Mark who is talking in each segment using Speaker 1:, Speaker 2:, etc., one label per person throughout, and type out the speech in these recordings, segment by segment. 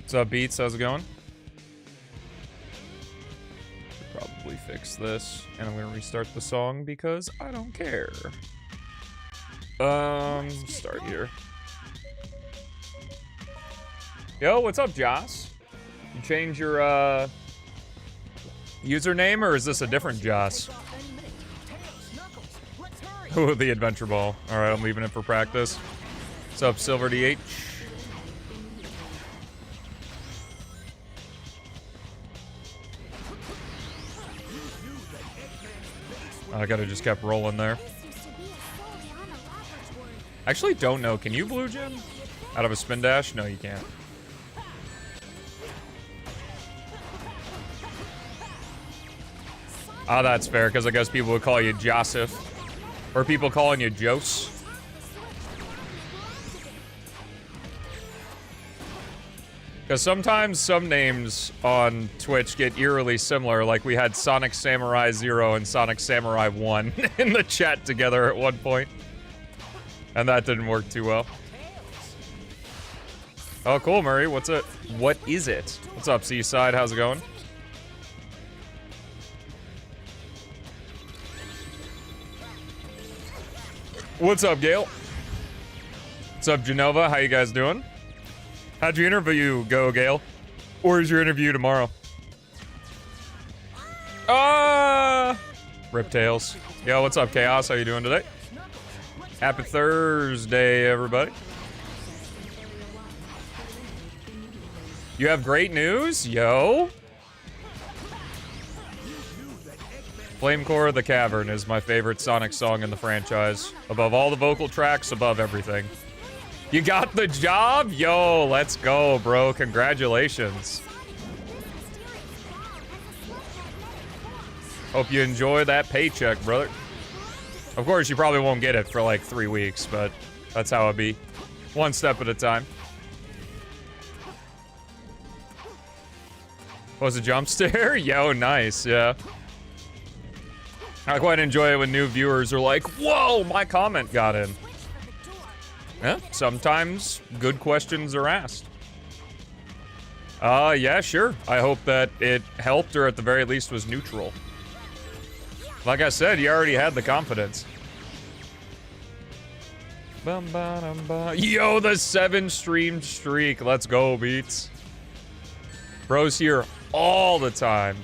Speaker 1: What's up, Beats? How's it going? Should probably fix this, and I'm gonna restart the song because I don't care. Start here. Yo, what's up, Joss? You change your username, or is this a different Joss? Oh, the adventure ball. All right, I'm leaving it for practice. What's up, Silver DH? I gotta just kept rolling there. I actually don't know. Can you blue gem out of a spin dash? No, you can't. Ah, that's fair, because I guess people would call you Joseph. Or people calling you Jose. Because sometimes some names on Twitch get eerily similar, like we had Sonic Samurai 0 and Sonic Samurai 1 in the chat together at one point. And that didn't work too well. Oh, cool, Murray. What's it? What is it? What's up, Seaside? How's it going? What's up, Gail? What's up, Genova? How you guys doing? How'd your interview go, Gail? Or is your interview tomorrow? Riptails. Yo, what's up, Chaos? How you doing today? Happy Thursday, everybody. You have great news? Yo. Flamecore of the Cavern is my favorite Sonic song in the franchise. Above all the vocal tracks, above everything. You got the job? Yo, let's go, bro. Congratulations. Hope you enjoy that paycheck, brother. Of course, you probably won't get it for like 3 weeks, but that's how it be. One step at a time. Was a jump scare? Yo, nice, yeah. I quite enjoy it when new viewers are like, whoa, my comment got in. Yeah, sometimes good questions are asked. Yeah, sure. I hope that it helped, or at the very least was neutral. Like I said, you already had the confidence. Yo, the 7-stream streak. Let's go, Beats. Bro's here all the time.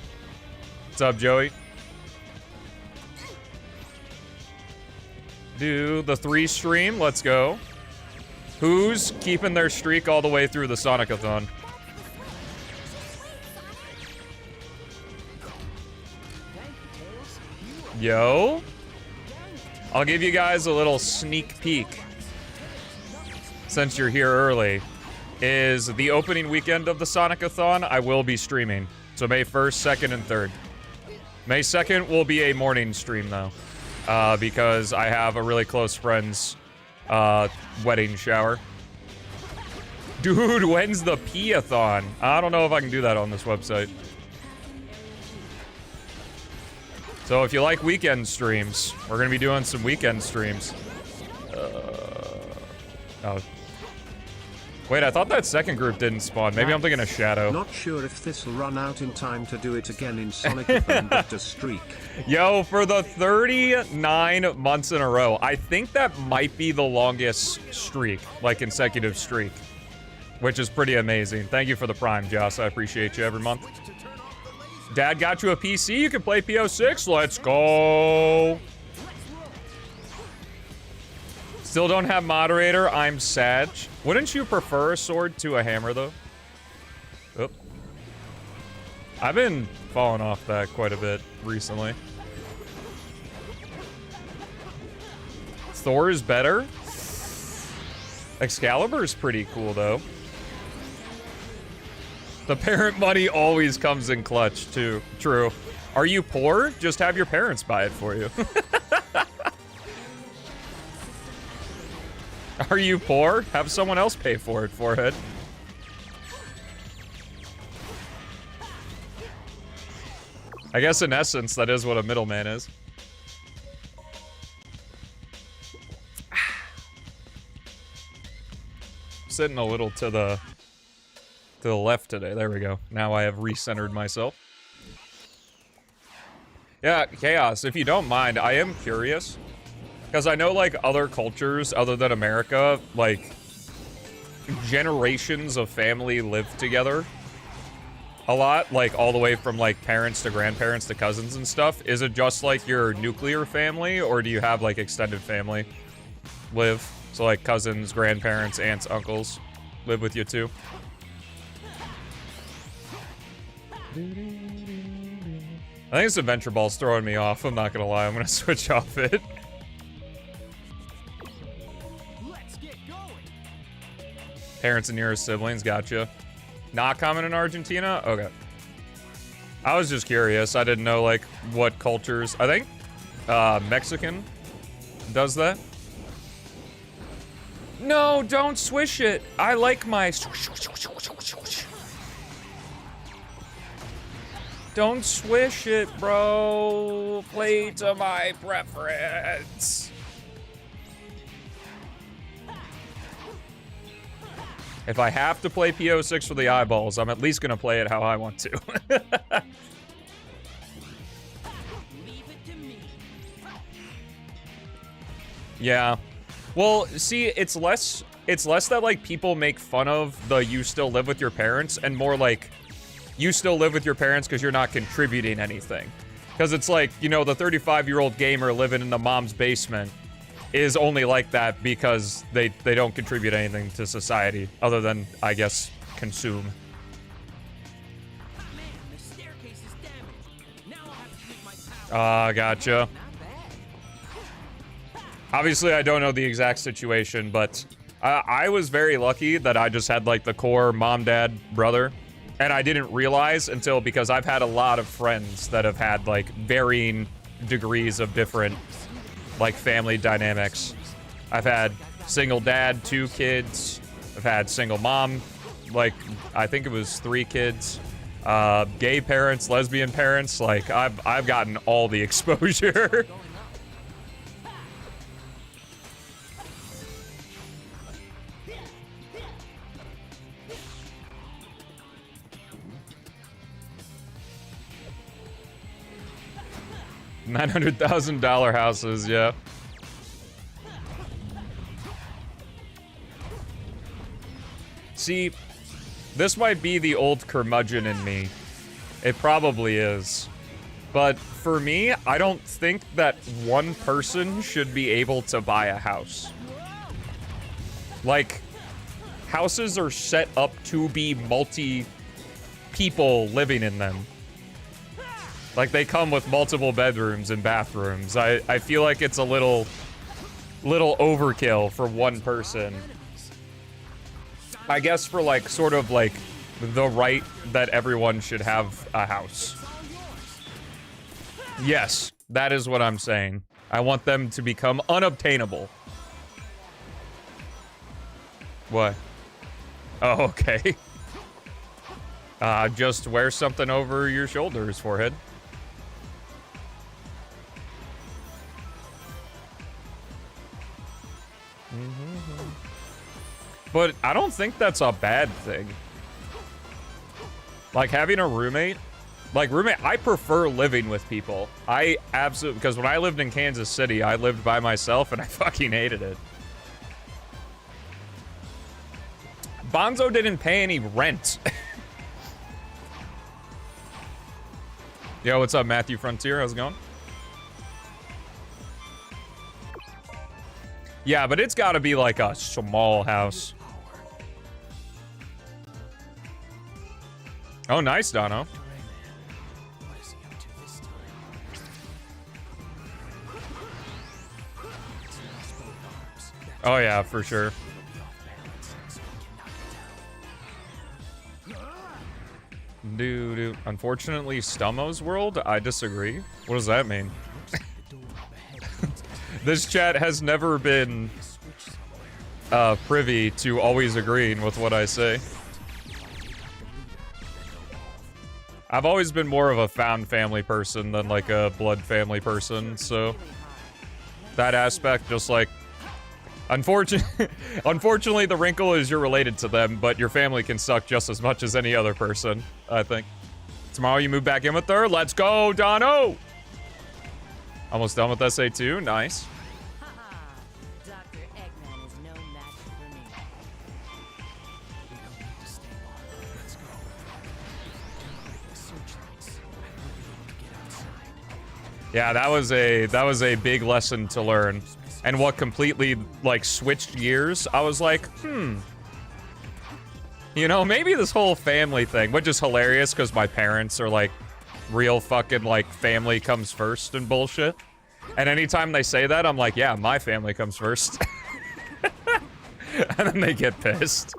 Speaker 1: What's up, Joey? Do the 3 stream. Let's go. Who's keeping their streak all the way through the Sonic-a-thon? Yo. I'll give you guys a little sneak peek. Since you're here early. Is the opening weekend of the Sonic-a-thon, I will be streaming. So May 1st, 2nd, and 3rd. May 2nd will be a morning stream, though. Because I have a really close friend's wedding shower. Dude, when's the P-a-thon? I don't know if I can do that on this website. So if you like weekend streams, we're gonna be doing some weekend streams. Oh. Wait, I thought that second group didn't spawn. Maybe I'm thinking of Shadow.
Speaker 2: Not sure if this will run out in time to do it again in Sonic-a-thon, but a streak.
Speaker 1: Yo, for the 39 months in a row, I think that might be the longest streak, like consecutive streak, which is pretty amazing. Thank you for the Prime, Joss. I appreciate you every month. Dad got you a PC? You can play P06? Let's go. Still don't have moderator. I'm sad. Wouldn't you prefer a sword to a hammer, though? Oop. I've been falling off that quite a bit recently. Thor is better. Excalibur's pretty cool, though. The parent money always comes in clutch, too. True. Are you poor? Just have your parents buy it for you. Are you poor? Have someone else pay for it, forehead. I guess in essence, that is what a middleman is. Sitting a little to the left today. There we go. Now I have recentered myself. Yeah, Chaos, if you don't mind, I am curious. Because I know, like, other cultures other than America, like, generations of family live together a lot, like, all the way from, like, parents to grandparents to cousins and stuff. Is it just, like, your nuclear family, or do you have, like, extended family live? So, like, cousins, grandparents, aunts, uncles live with you, too? I think this adventure ball's throwing me off. I'm not gonna lie. I'm gonna switch off it.
Speaker 3: Let's get going.
Speaker 1: Parents and nearest siblings, gotcha. Not common in Argentina? Okay. I was just curious. I didn't know, like, what cultures. I think Mexican does that. No, don't swish it. I like my... Don't swish it, bro. Play to my preference. If I have to play P06 for the eyeballs, I'm at least gonna play it how I want to.
Speaker 3: Leave it to me.
Speaker 1: Yeah. Well, see, it's less that, like, people make fun of the you still live with your parents, and more like you still live with your parents because you're not contributing anything. Because it's like, you know, the 35-year-old gamer living in the mom's basement is only like that because they don't contribute anything to society other than, I guess, consume.
Speaker 3: Man, the staircase is damaged. Now I'll have to use my power.
Speaker 1: Ah, gotcha.
Speaker 3: Not bad.
Speaker 1: Obviously, I don't know the exact situation, but I was very lucky that I just had, like, the core mom, dad, brother. And I didn't realize until, because I've had a lot of friends that have had, like, varying degrees of different, like, family dynamics. I've had single dad, 2 kids. I've had single mom, like, I think it was 3 kids. Gay parents, lesbian parents. Like, I've gotten all the exposure. $900,000 houses, yeah. See, this might be the old curmudgeon in me. It probably is. But for me, I don't think that one person should be able to buy a house. Like, houses are set up to be multi-people living in them. Like, they come with multiple bedrooms and bathrooms. I feel like it's a little overkill for one person. I guess for, like, sort of, like, the right that everyone should have a house. Yes, that is what I'm saying. I want them to become unobtainable. What? Oh, okay. Just wear something over your shoulders, forehead. But I don't think that's a bad thing. Like, having a roommate, I prefer living with people. I absolutely, because when I lived in Kansas City, I lived by myself and I fucking hated it. Bonzo didn't pay any rent. Yo, what's up, Matthew Frontier? How's it going? Yeah, but it's gotta be like a small house. Oh, nice, Dono. Oh, yeah, for sure. Dude. Unfortunately, Stelmo's world? I disagree. What does that mean? This chat has never been privy to always agreeing with what I say. I've always been more of a found family person than like a blood family person, so that aspect just like unfortunately the wrinkle is you're related to them, but your family can suck just as much as any other person, I think. Tomorrow you move back in with her. Let's go, Dono! Almost done with SA2. Nice.
Speaker 4: Haha, Dr. Eggman is no match for me.
Speaker 3: We don't need to stay long. Let's go. The searchlights. I won't be able to get outside.
Speaker 1: Yeah, that was a big lesson to learn. And what completely, like, switched gears, I was like, you know, maybe this whole family thing, which is hilarious because my parents are, like, real fucking, like, family comes first and bullshit. And anytime they say that, I'm like, yeah, my family comes first. And then they get pissed.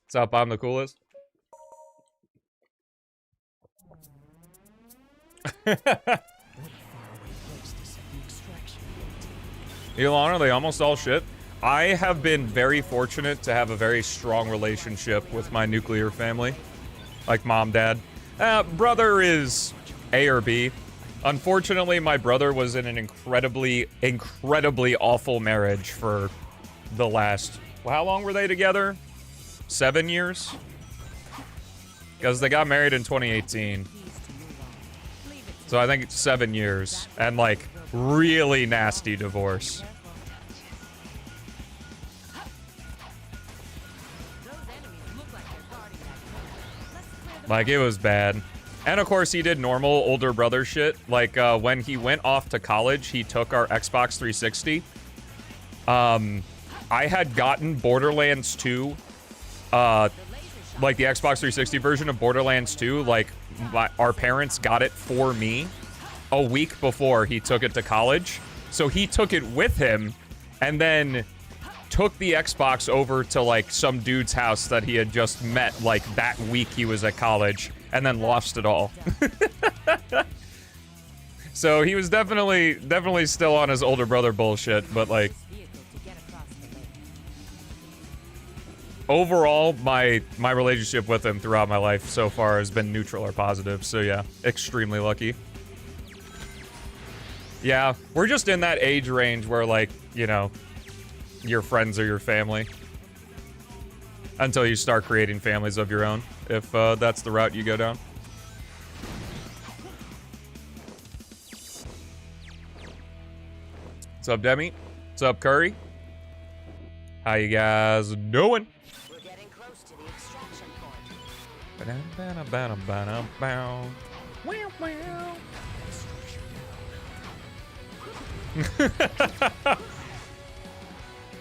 Speaker 1: What's up? I'm the coolest. Elon, are they almost all shit? I have been very fortunate to have a very strong relationship with my nuclear family. Like mom, dad. Brother is A or B. Unfortunately, my brother was in an incredibly awful marriage for the last... Well, how long were they together? 7 years? Because they got married in 2018. So I think it's 7 years. And, like, really nasty divorce. Like, it was bad. And, of course, he did normal older brother shit. Like, when he went off to college, he took our Xbox 360. I had gotten Borderlands 2, like the Xbox 360 version of Borderlands 2, like, our parents got it for me a week before he took it to college. So he took it with him and then took the Xbox over to, like, some dude's house that he had just met, like, that week he was at college, and then lost it all. So he was definitely still on his older brother bullshit, but, like, overall, my relationship with him throughout my life so far has been neutral or positive, so yeah, extremely lucky. Yeah, we're just in that age range where, like, you know, your friends are your family. Until you start creating families of your own, if that's the route you go down. What's up, Demi? What's up, Curry? How you guys doing?
Speaker 4: We're getting close to the extraction point.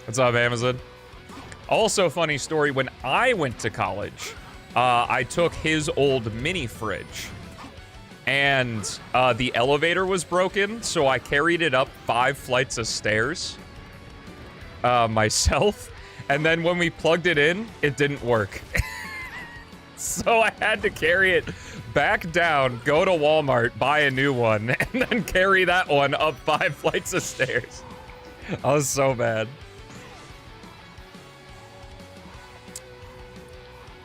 Speaker 1: What's up, Amazon? Also, funny story, when I went to college, I took his old mini fridge. And the elevator was broken, so I carried it up 5 flights of stairs myself. And then when we plugged it in, it didn't work. So I had to carry it back down, go to Walmart, buy a new one, and then carry that one up 5 flights of stairs. I was so bad.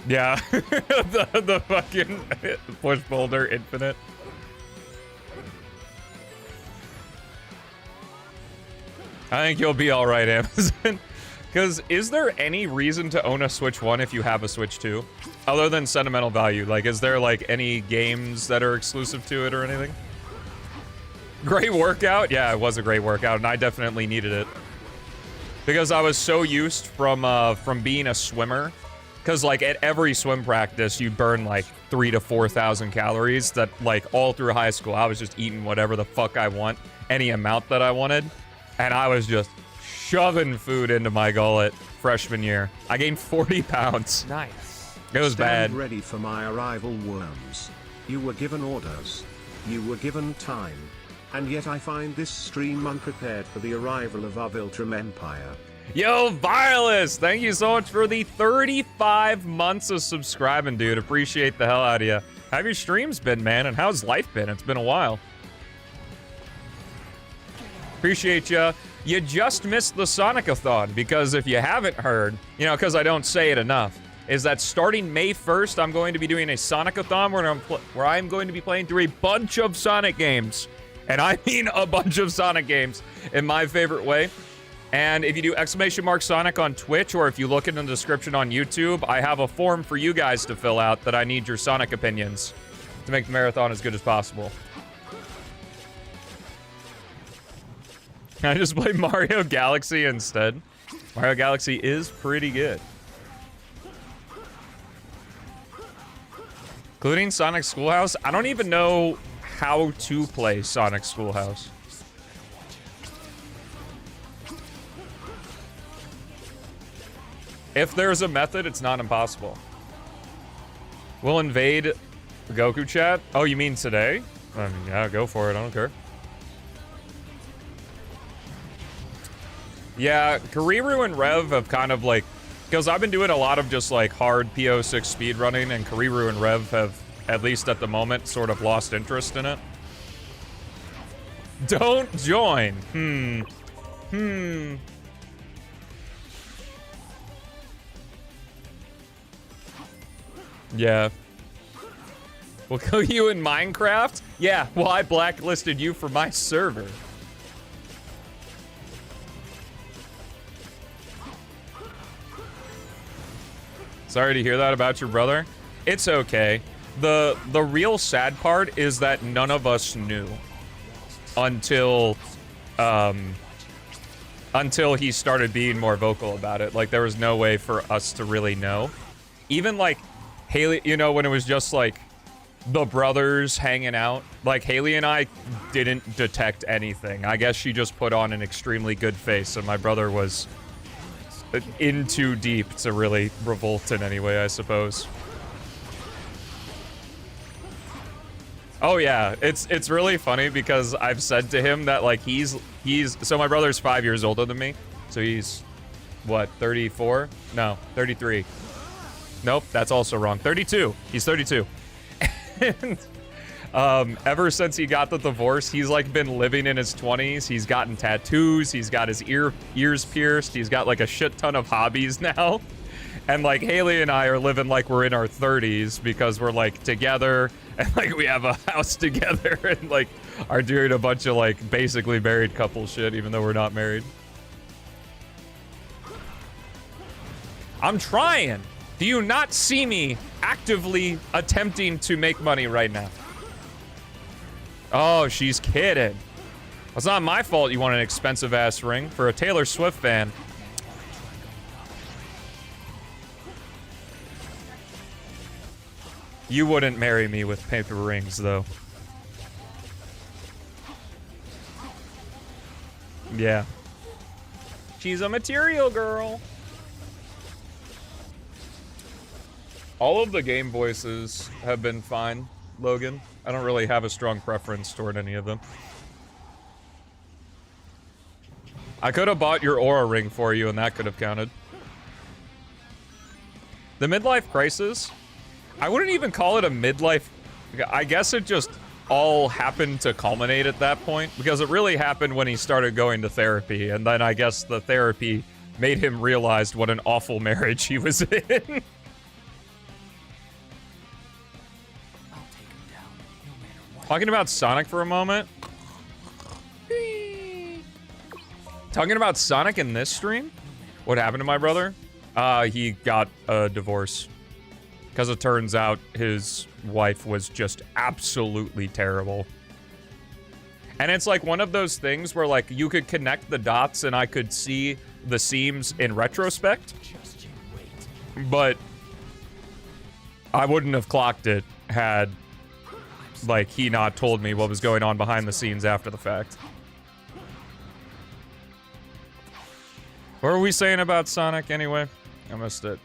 Speaker 1: Yeah, the fucking push boulder infinite. I think you'll be all right, Amazon. Because is there any reason to own a Switch 1 if you have a Switch 2? Other than sentimental value. Like, is there, like, any games that are exclusive to it or anything? Great workout? Yeah, it was a great workout, and I definitely needed it. Because I was so used from being a swimmer. Because, like, at every swim practice, you burn, like, 3,000 to 4,000 calories that, like, all through high school, I was just eating whatever the fuck I want, any amount that I wanted, and I was just shoving food into my gullet freshman year. I gained 40 pounds.
Speaker 3: Nice.
Speaker 1: It was bad.
Speaker 2: Stand ready for my arrival, worms. You were given orders. You were given time. And yet I find this stream unprepared for the arrival of our Viltrum Empire.
Speaker 1: Yo, Virus! Thank you so much for the 35 months of subscribing, dude. Appreciate the hell out of you. How have your streams been, man? And how's life been? It's been a while. Appreciate ya. You just missed the Sonic-a-thon, because if you haven't heard, you know, because I don't say it enough, is that starting May 1st, I'm going to be doing a Sonic-a-thon where I'm going to be playing through a bunch of Sonic games. And I mean a bunch of Sonic games in my favorite way. And if you do !Sonic on Twitch, or if you look in the description on YouTube, I have a form for you guys to fill out that I need your Sonic opinions to make the marathon as good as possible. Can I just play Mario Galaxy instead? Mario Galaxy is pretty good. Including Sonic Schoolhouse? I don't even know how to play Sonic Schoolhouse. If there's a method, it's not impossible. We'll invade Goku chat. Oh, you mean today? I mean, yeah, go for it. I don't care. Yeah, Kuriru and Rev have kind of like... Because I've been doing a lot of just like hard P06 speedrunning, and Kuriru and Rev have, at least at the moment, sort of lost interest in it. Don't join. Yeah. We'll kill you in Minecraft? Yeah, well, I blacklisted you for my server. Sorry to hear that about your brother. It's okay. The real sad part is that none of us knew until he started being more vocal about it. Like, there was no way for us to really know. Even like Haley, you know, when it was just like the brothers hanging out, like Haley and I didn't detect anything. I guess she just put on an extremely good face, and my brother was in too deep to really revolt in any way, I suppose. Oh yeah, it's really funny because I've said to him that like he's so my brother's 5 years older than me, so he's what, 34? No, 33. Nope, that's also wrong. 32. He's 32. And ever since he got the divorce, he's like been living in his 20s. He's gotten tattoos. He's got his ears pierced. He's got like a shit ton of hobbies now. And like Haley and I are living like we're in our 30s because we're like together and like we have a house together and like are doing a bunch of like basically married couple shit even though we're not married. I'm trying. Do you not see me actively attempting to make money right now? Oh, she's kidding. It's not my fault you want an expensive ass ring for a Taylor Swift fan. You wouldn't marry me with paper rings, though. Yeah. She's a material girl. All of the game voices have been fine, Logan. I don't really have a strong preference toward any of them. I could have bought your Aura ring for you, and that could have counted. The midlife crisis? I wouldn't even call it a midlife... I guess it just all happened to culminate at that point, because it really happened when he started going to therapy, and then I guess the therapy made him realize what an awful marriage he was in. Talking about Sonic for a moment. Talking about Sonic in this stream? What happened to my brother? He got a divorce. Because it turns out his wife was just absolutely terrible. And it's like one of those things where like you could connect the dots and I could see the seams in retrospect. But I wouldn't have clocked it had like he not told me what was going on behind the scenes after the fact. What were we saying about Sonic anyway? I missed it.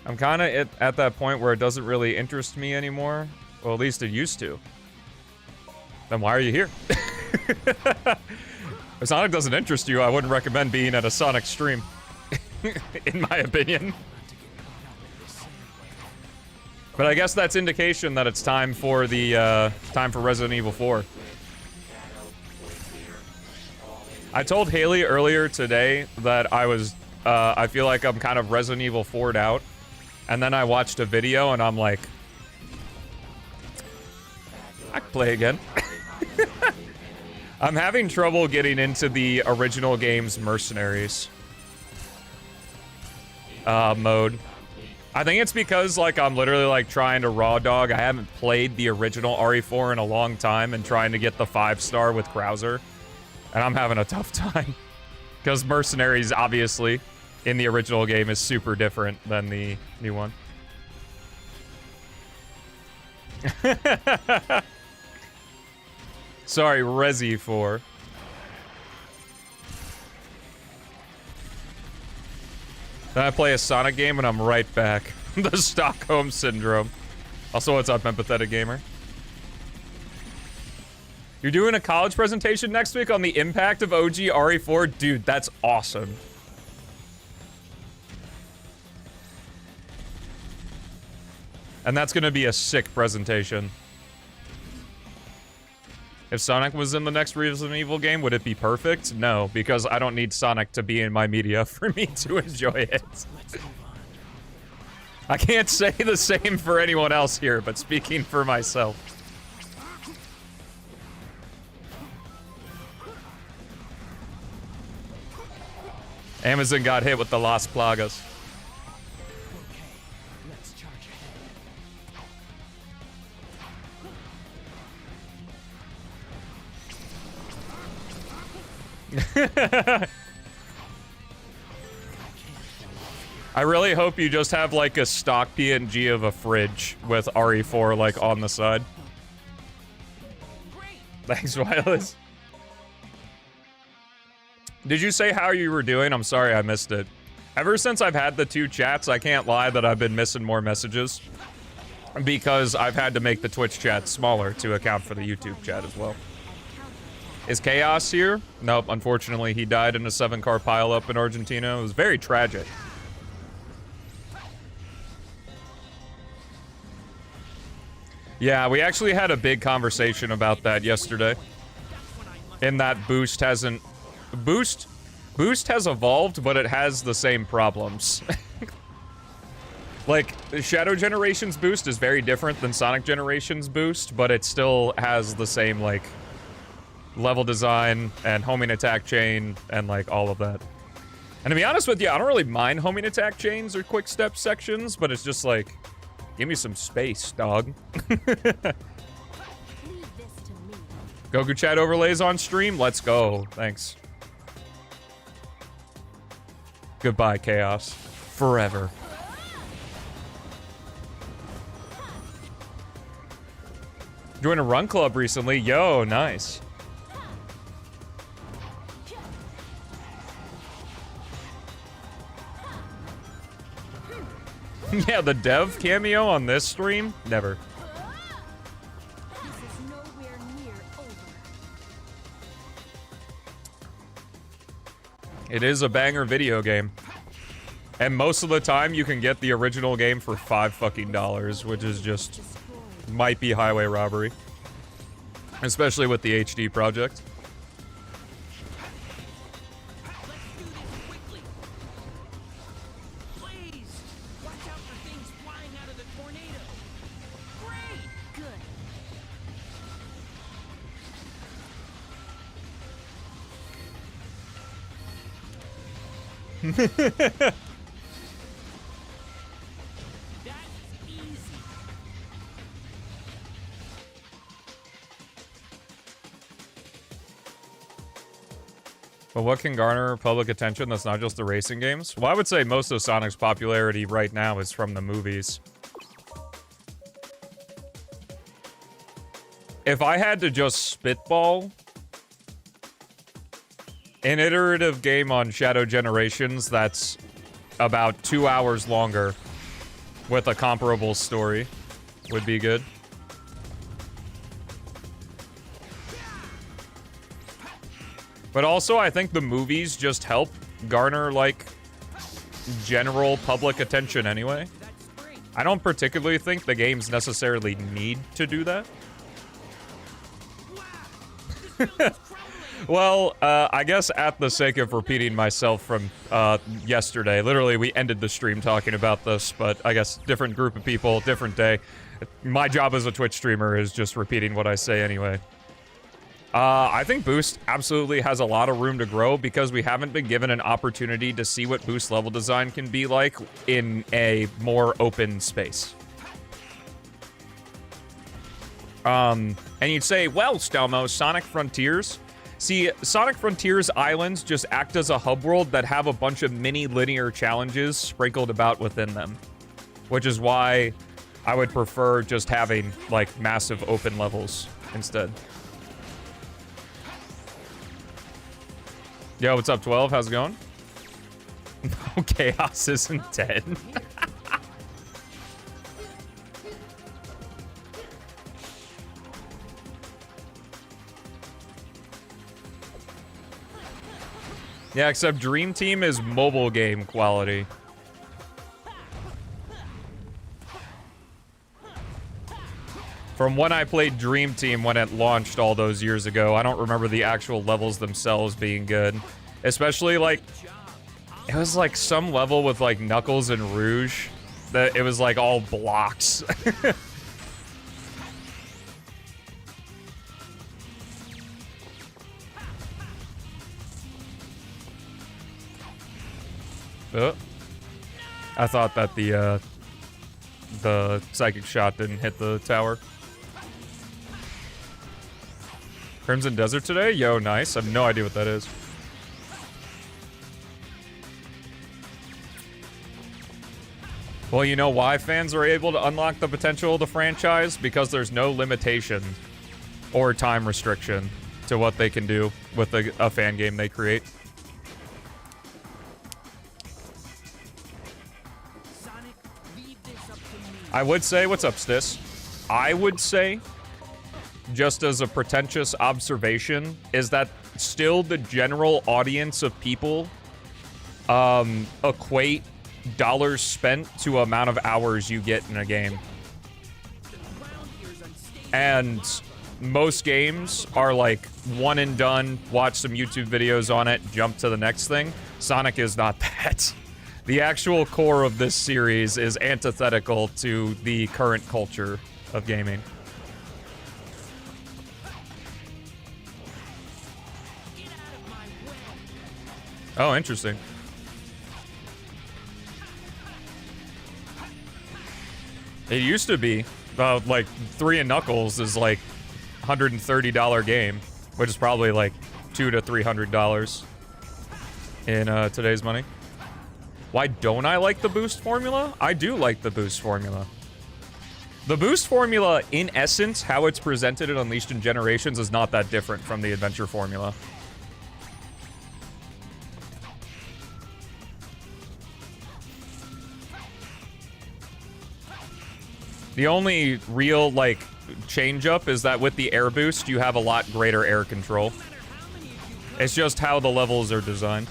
Speaker 1: I'm kind of at that point where it doesn't really interest me anymore. Well, at least it used to. Then why are you here? If Sonic doesn't interest you, I wouldn't recommend being at a Sonic stream. In my opinion. But I guess that's indication that it's time for the, time for Resident Evil 4. I told Haley earlier today that I was, I feel like I'm kind of Resident Evil 4'd out. And then I watched a video and I'm like, I can play again. I'm having trouble getting into the original game's mercenaries mode. I think it's because, like, I'm literally, like, trying to raw dog. I haven't played the original RE4 in a long time and trying to get the 5-star with Krauser. And I'm having a tough time. Because mercenaries, obviously, in the original game is super different than the new one. Sorry, Resi 4. Then I play a Sonic game and I'm right back. The Stockholm Syndrome. Also, what's up, Empathetic Gamer? You're doing a college presentation next week on the impact of OG RE4? Dude, that's awesome. And that's gonna be a sick presentation. If Sonic was in the next Resident Evil game, would it be perfect? No, because I don't need Sonic to be in my media for me to enjoy it. I can't say the same for anyone else here, but speaking for myself. Amazon got hit with the Las Plagas.
Speaker 3: Let's charge ahead.
Speaker 1: I really hope you just have like a stock PNG of a fridge with RE4 like on the side. Thanks, Wireless. Did you say how you were doing? I'm sorry I missed it. Ever since I've had the 2 chats, I can't lie that I've been missing more messages. Because I've had to make the Twitch chat smaller to account for the YouTube chat as well. Is Chaos here? Nope, unfortunately he died in a 7-car pileup in Argentina. It was very tragic. Yeah, we actually had a big conversation about that yesterday. In that Boost hasn't... Boost has evolved, but it has the same problems. Like, Shadow Generations Boost is very different than Sonic Generations Boost, but it still has the same, like, level design and homing attack chain and, like, all of that. And to be honest with you, I don't really mind homing attack chains or quick step sections, but it's just like, give me some space, dog. Goku chat overlays on stream? Let's go. Thanks. Goodbye, Chaos. Forever. Joined a run club recently. Yo, nice. Yeah, the dev cameo on this stream? Never. It is a banger video game. And most of the time you can get the original game for $5 fucking, which is just might be highway robbery. Especially with the HD project. But what can garner public attention that's not just the racing games? Well, I would say most of Sonic's popularity right now is from the movies. If I had to just spitball, an iterative game on Shadow Generations that's about 2 hours longer with a comparable story would be good. But also, I think the movies just help garner, like, general public attention anyway. I don't particularly think the games necessarily need to do that. Well, I guess at the sake of repeating myself from yesterday, literally we ended the stream talking about this, but I guess different group of people, different day. My job as a Twitch streamer is just repeating what I say anyway. I think Boost absolutely has a lot of room to grow because we haven't been given an opportunity to see what Boost level design can be like in a more open space. And you'd say, well, Stelmo, Sonic Frontiers. See, Sonic Frontiers islands just act as a hub world that have a bunch of mini linear challenges sprinkled about within them. Which is why I would prefer just having, like, massive open levels instead. Yo, what's up, 12? How's it going? No, Chaos isn't dead. Yeah, except Dream Team is mobile game quality. From when I played Dream Team when it launched all those years ago, I don't remember the actual levels themselves being good. Especially, like, it was like some level with, like, Knuckles and Rouge. That it was, like, all blocks. Oh. I thought that the psychic shot didn't hit the tower. Crimson Desert today? Yo, nice. I have no idea what that is. Well, you know why fans are able to unlock the potential of the franchise? Because there's no limitation or time restriction to what they can do with a fan game they create. I would say, what's up, Stis? I would say, just as a pretentious observation, is that still the general audience of people equate dollars spent to amount of hours you get in a game. And most games are like one and done, watch some YouTube videos on it, jump to the next thing. Sonic is not that. The actual core of this series is antithetical to the current culture of gaming. Oh, interesting. It used to be, like, 3 and Knuckles is like $130 game, which is probably like $200 to $300 in today's money. Why don't I like the boost formula? I do like the boost formula. The boost formula, in essence, how it's presented in Unleashed in Generations is not that different from the adventure formula. The only real, like, change-up is that with the air boost, you have a lot greater air control. It's just how the levels are designed.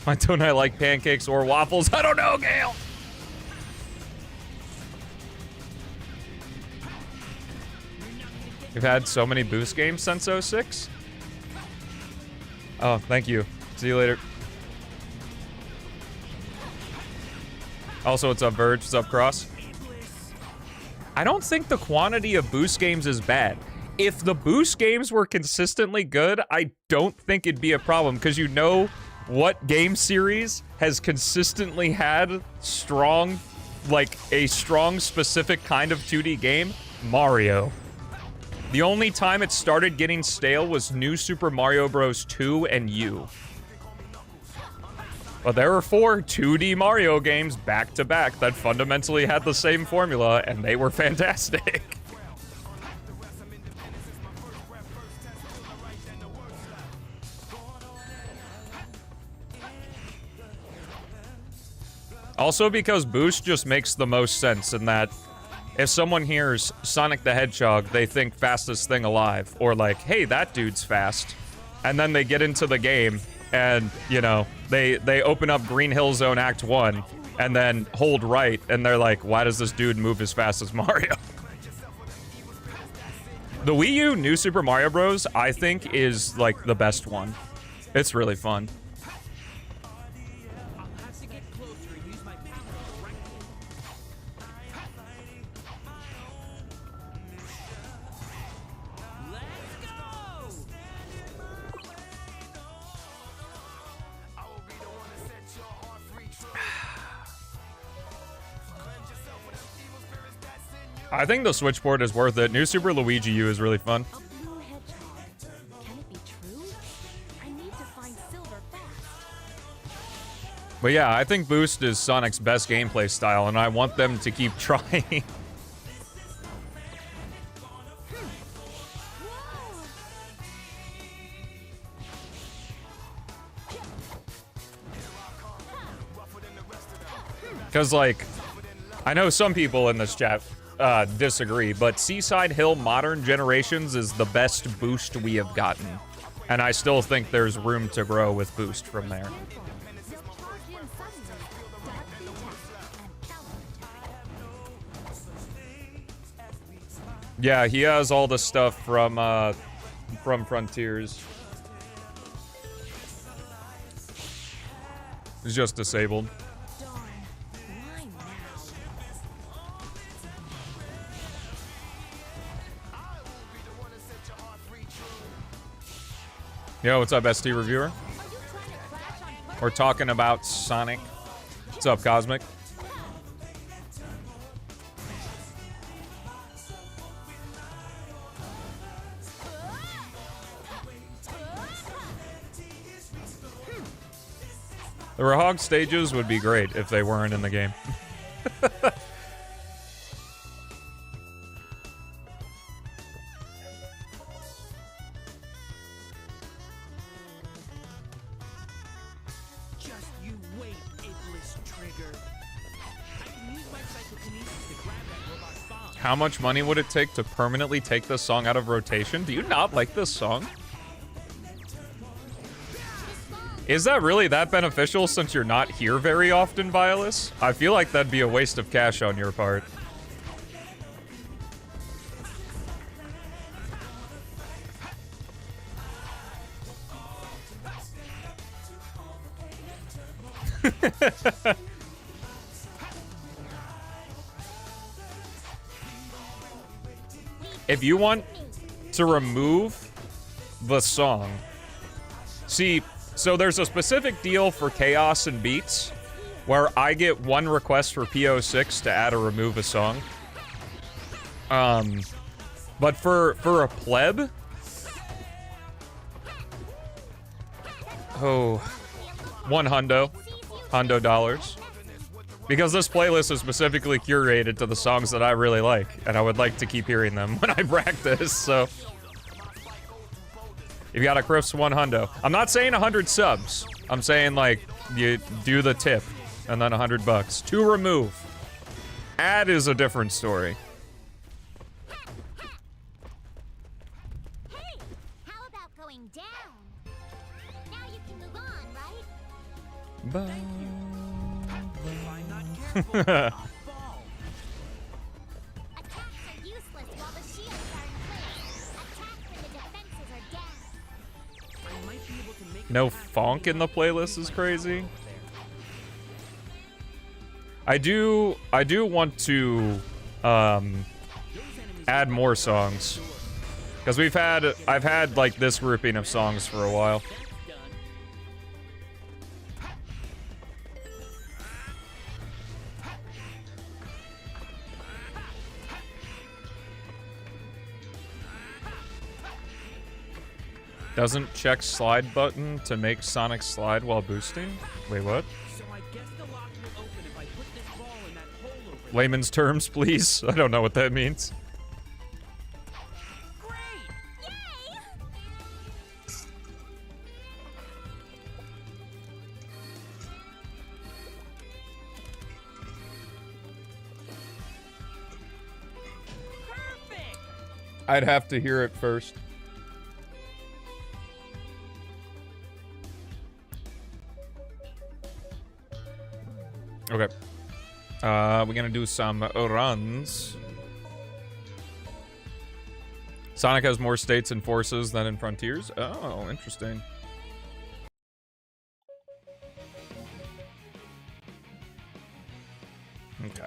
Speaker 1: Why don't I like pancakes or waffles? I don't know, Gale! We've had so many boost games since 06. Oh, thank you. See you later. Also, what's up, Verge? What's up, Cross? I don't think the quantity of boost games is bad. If the boost games were consistently good, I don't think it'd be a problem, because you know what game series has consistently had strong, like, a strong specific kind of 2D game? Mario. The only time it started getting stale was New Super Mario Bros. 2 and U. But there were 4 2D Mario games back to back that fundamentally had the same formula, and they were fantastic. Also because Boost just makes the most sense in that if someone hears Sonic the Hedgehog, they think fastest thing alive. Or like, hey, that dude's fast. And then they get into the game and, you know, they open up Green Hill Zone Act 1 and then hold right and they're like, why does this dude move as fast as Mario? The Wii U New Super Mario Bros. I think is like the best one. It's really fun.
Speaker 3: I'll have to get closer and use my power correctly. Let's go!
Speaker 1: I think the Switchboard is worth it. New Super Luigi U is really fun.
Speaker 4: A blue hedgehog. Can it be true? I need to find silver fast.
Speaker 1: But yeah, I think Boost is Sonic's best gameplay style, and I want them to keep trying. Because, like, I know some people in this chat disagree, but Seaside Hill Modern Generations is the best Boost we have gotten. And I still think there's room to grow with Boost from there.
Speaker 4: Just charged in suddenly. Directly attack and counter.
Speaker 1: Yeah, he has all the stuff from Frontiers. He's just disabled.
Speaker 4: Darn. Why now?
Speaker 1: Yo, what's up, ST Reviewer?
Speaker 4: Are you trying to crash on purpose?
Speaker 1: We're talking about Sonic. What's up, Cosmic? The Rahog stages would be great if they weren't in the game.
Speaker 3: Just you wait, Iblis Trigger. I can use my psychokinesis to grab that robot's bomb.
Speaker 1: How much money would it take to permanently take this song out of rotation? Do you not like this song? Is that really that beneficial since you're not here very often, Violus? I feel like that'd be a waste of cash on your part. If you want to remove the song, see, so there's a specific deal for Chaos and Beats where I get one request for P06 to add or remove a song. But for a pleb, $100 dollars. Because this playlist is specifically curated to the songs that I really like, and I would like to keep hearing them when I practice, so. If you got a Crips, $100. I'm not saying 100 subs. I'm saying, like, you do the tip, and then $100 to remove. Add is a different story.
Speaker 5: Hey, how about going down? Now you can move on, right?
Speaker 3: If I'm not careful, I'll fall.
Speaker 5: Attacks are useless while the shields are in place. Attack when the defenses are down.
Speaker 3: I might be able to make
Speaker 1: No
Speaker 3: it happen
Speaker 1: funk in the playlist is crazy. I do want to add more songs. Because I've had like this grouping of songs for a while. Doesn't check slide button to make Sonic slide while boosting? Wait, what?
Speaker 3: So I guess the lock will open if I put this ball in that hole over there.
Speaker 1: Layman's terms, please. I don't know what that means.
Speaker 3: Great!
Speaker 5: Yay!
Speaker 3: Perfect!
Speaker 1: I'd have to hear it first. Okay. We're gonna do some runs. Sonic has more states and forces than in Frontiers. Oh, interesting. Okay.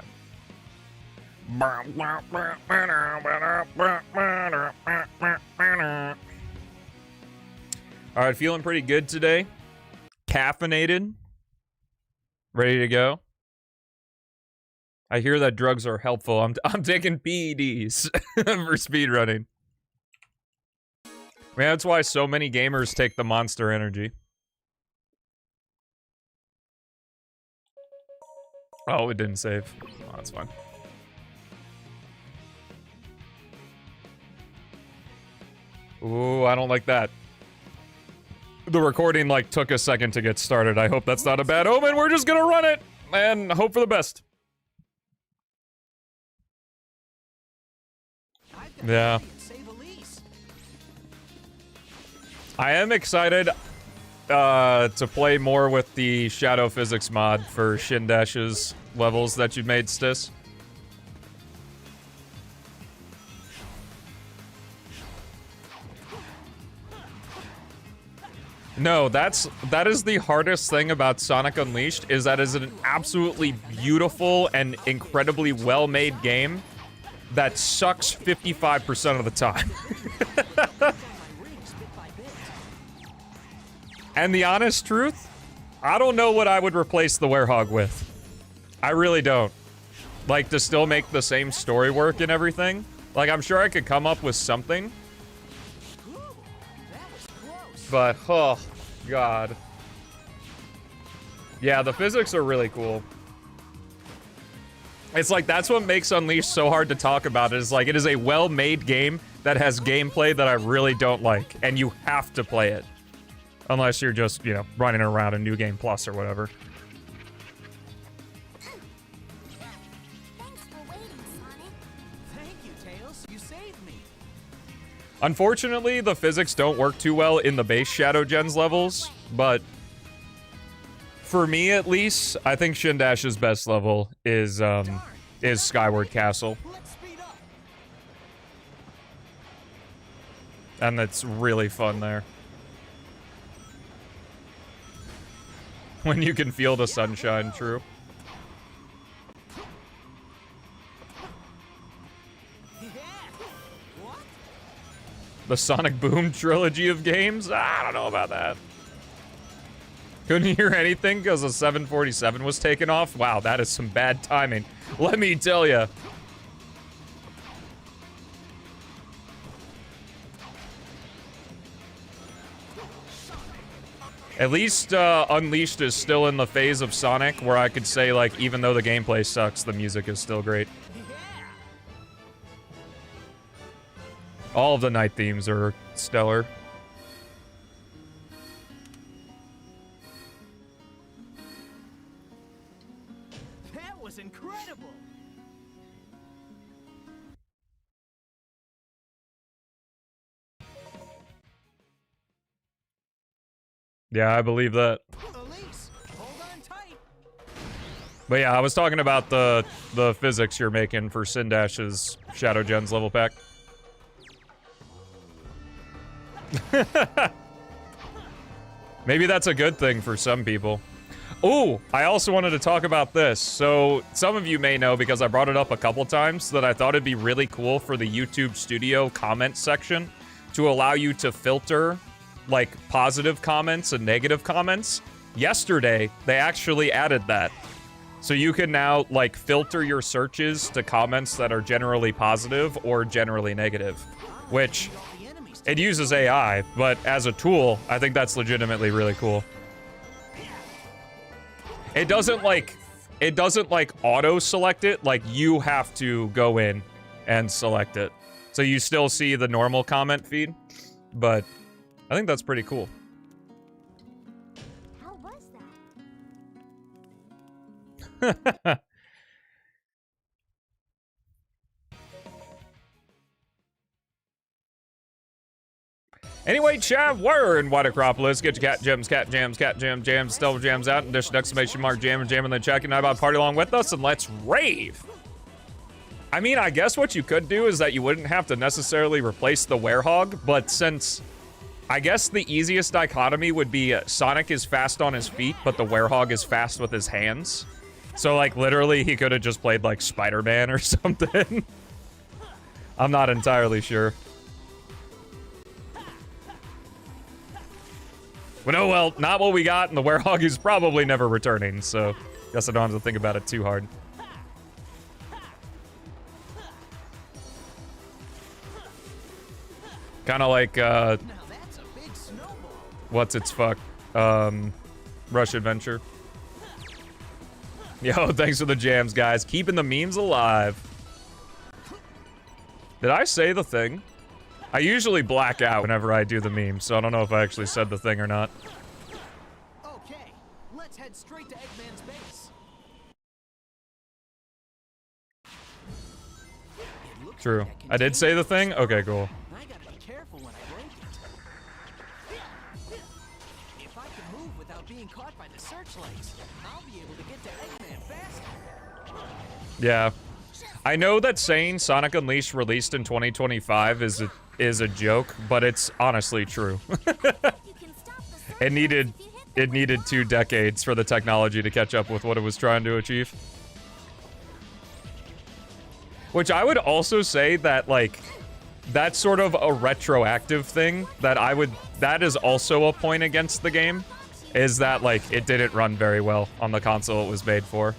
Speaker 1: All right, feeling pretty good today. Caffeinated. Ready to go. I hear that drugs are helpful. I'm taking PEDs for speedrunning. Man, that's why so many gamers take the Monster Energy. Oh, it didn't save. Oh, that's fine. Ooh, I don't like that. The recording, like, took a second to get started. I hope that's not a bad omen. We're just gonna run it and hope for the best. Yeah. I am excited to play more with the Shadow Physics mod for Shindash's levels that you made, Stis. No, that is the hardest thing about Sonic Unleashed, is that it is an absolutely beautiful and incredibly well-made game that sucks 55% of the time. And the honest truth, I don't know what I would replace the Werehog with. I really don't. Like, to still make the same story work and everything. Like, I'm sure I could come up with something. But, oh, God. Yeah, the physics are really cool. It's like, that's what makes Unleashed so hard to talk about. Is like, it is a well-made game that has gameplay that I really don't like. And you have to play it. Unless you're just, you know, running around in New Game Plus or whatever.
Speaker 5: Thanks for waiting, Sonic.
Speaker 3: Thank you, Tails. You saved me.
Speaker 1: Unfortunately, the physics don't work too well in the base Shadow Gens levels, but for me at least, I think Shindash's best level is Skyward Castle.
Speaker 3: Let's speed up.
Speaker 1: And it's really fun there. When you can feel the sunshine, true. The Sonic Boom trilogy of games? I don't know about that. Couldn't hear anything because the 747 was taken off? Wow, that is some bad timing. Let me tell you. At least Unleashed is still in the phase of Sonic where I could say, like, even though the gameplay sucks, the music is still great. All of the night themes are stellar.
Speaker 3: That was incredible.
Speaker 1: Yeah, I believe that.
Speaker 3: Elise, hold on tight.
Speaker 1: But yeah, I was talking about the physics you're making for Sindash's Shadow Gens level pack. Maybe that's a good thing for some people. Oh, I also wanted to talk about this. So, some of you may know, because I brought it up a couple times, that I thought it'd be really cool for the YouTube Studio comment section to allow you to filter, like, positive comments and negative comments. Yesterday, they actually added that. So you can now, like, filter your searches to comments that are generally positive or generally negative, which it uses AI, but as a tool, I think that's legitimately really cool. It doesn't like auto-select it, like you have to go in and select it. So you still see the normal comment feed, but I think that's pretty cool.
Speaker 5: How was that?
Speaker 1: Anyway, Chav, we're in White Acropolis. Get your cat jams, Stelmo jams out, and dish an exclamation mark jam and jam in the chat. And how about party along with us and let's rave. I mean, I guess what you could do is that you wouldn't have to necessarily replace the werehog, but since I guess the easiest dichotomy would be Sonic is fast on his feet, but the werehog is fast with his hands. So, like, literally, he could have just played, like, Spider-Man or something. I'm not entirely sure. But oh well, not what we got, and the werehog is probably never returning, so guess I don't have to think about it too hard. Kind of like,
Speaker 3: Now that's a big snowball.
Speaker 1: what's its fuck? Rush Adventure. Yo, thanks for the jams, guys. Keeping the memes alive. Did I say the thing? I usually black out whenever I do the meme, so I don't know if I actually said the thing or not.
Speaker 3: Okay, let's head straight to Eggman's base. It looks
Speaker 1: True.
Speaker 3: like that
Speaker 1: I did say the thing? Okay, cool.
Speaker 3: I gotta be careful when I break it. If I can move without being caught by the searchlights, I'll be able to get to Eggman faster.
Speaker 1: Yeah. I know that saying Sonic Unleashed released in 2025 is a joke, but it's honestly true.
Speaker 5: You can stop the
Speaker 1: It needed
Speaker 5: searchlights if you hit the
Speaker 1: it needed 2 decades for the technology to catch up with what it was trying to achieve. Which I would also say that, like, that's sort of a retroactive thing that is also a point against the game, is that, like, it didn't run very well on the console it was made for.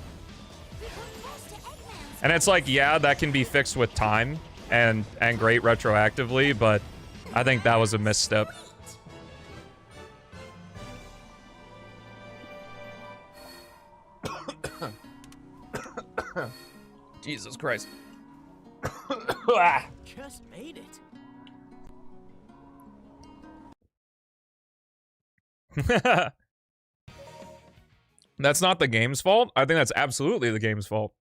Speaker 1: And it's like, yeah, that can be fixed with time and great retroactively, but I think that was a misstep. Jesus Christ.
Speaker 3: Just made it.
Speaker 1: That's not the game's fault. I think that's absolutely the game's fault.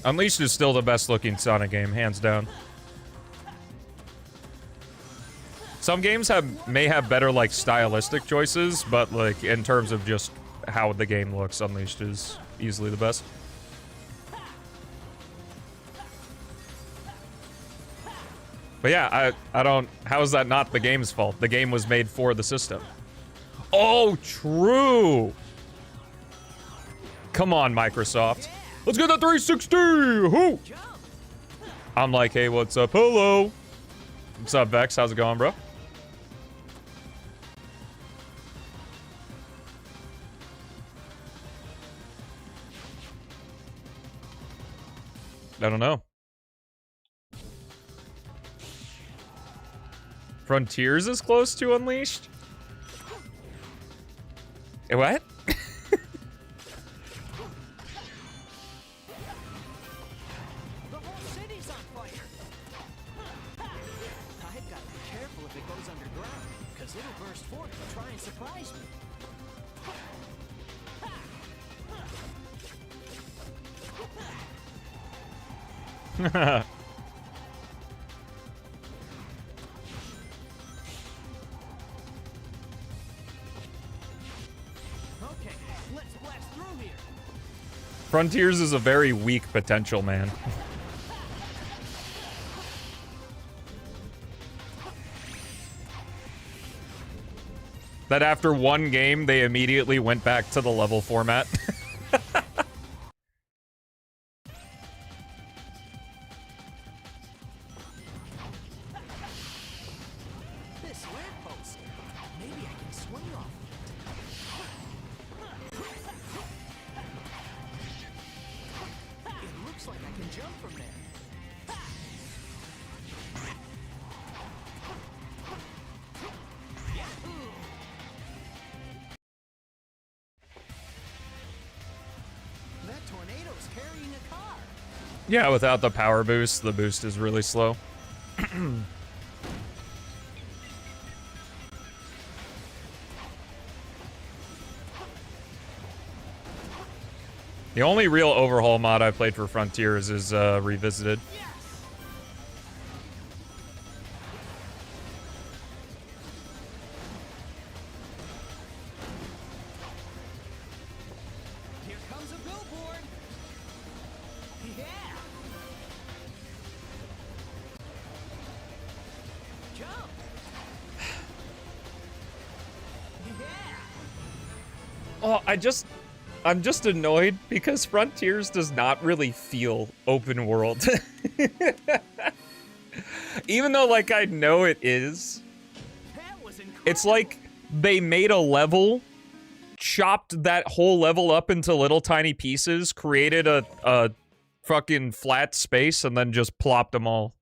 Speaker 1: Unleashed is still the best looking Sonic game, hands down. Some games may have better, like, stylistic choices, but, like, in terms of just how the game looks, Unleashed is easily the best. But yeah, I don't... How is that not the game's fault? The game was made for the system. Oh, true! Come on, Microsoft. Let's get that 360! Whoo! I'm like, hey, what's up? Hello! What's up, Vex? How's it going, bro? I don't know. Frontiers is close to Unleashed? Eh, what?
Speaker 3: The whole city's on fire. I've got to be careful if it goes underground, because it'll burst forth and try and surprise me. Okay, let's blast through here.
Speaker 1: Frontiers is a very weak potential, man. That after one game, they immediately went back to the level format.
Speaker 3: This lamppost. Maybe I can swing off it. It looks like I can jump from there. That tornado's carrying a car.
Speaker 1: Yeah, without the power boost, the boost is really slow. The only real overhaul mod I played for Frontiers is Revisited. Oh, I'm just annoyed because Frontiers does not really feel open world. Even though, like, I know it is. It's like they made a level, chopped that whole level up into little tiny pieces, created a fucking flat space, and then just plopped them all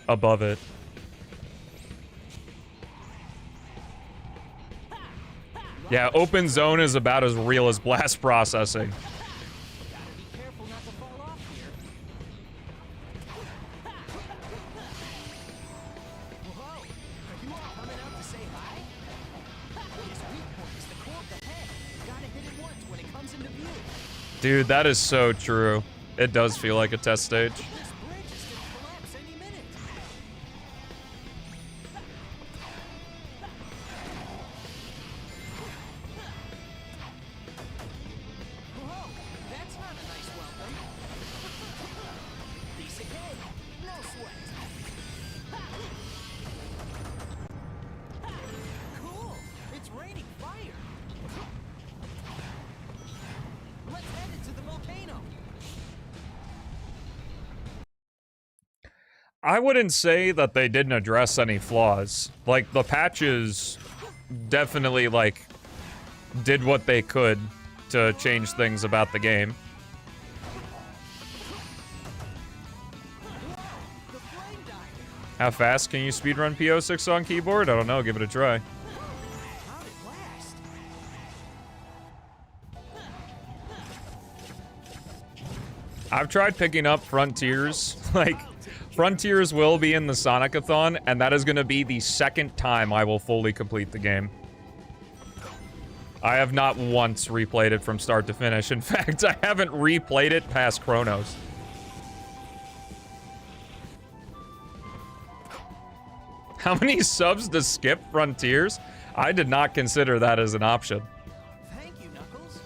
Speaker 1: above it. Yeah, open zone is about as real as blast processing. Dude, that is so true. It does feel like a test stage. I wouldn't say that they didn't address any flaws. Like, the patches definitely, like, did what they could to change things about the game. How fast can you speedrun P06 on keyboard? I don't know, give it a try. I've tried picking up Frontiers, like, Frontiers will be in the Sonic-a-thon, and that is going to be the second time I will fully complete the game. I have not once replayed it from start to finish. In fact, I haven't replayed it past Chronos. How many subs does skip Frontiers? I did not consider that as an option.
Speaker 3: Thank you, Knuckles.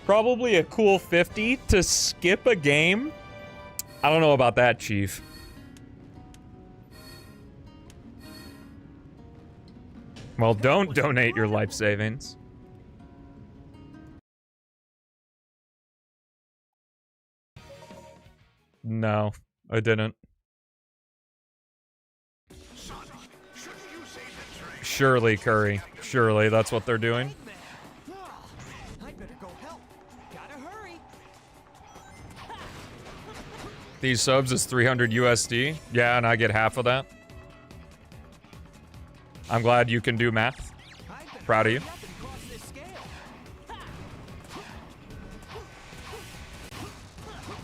Speaker 1: Probably a cool 50 to skip a game? I don't know about that, Chief. Well, don't donate your life savings. No, I didn't. Surely, Curry. Surely, that's what they're doing.
Speaker 3: I better go help. Gotta hurry.
Speaker 1: These subs is 300 USD. Yeah, and I get half of that. I'm glad you can do math. Proud of you.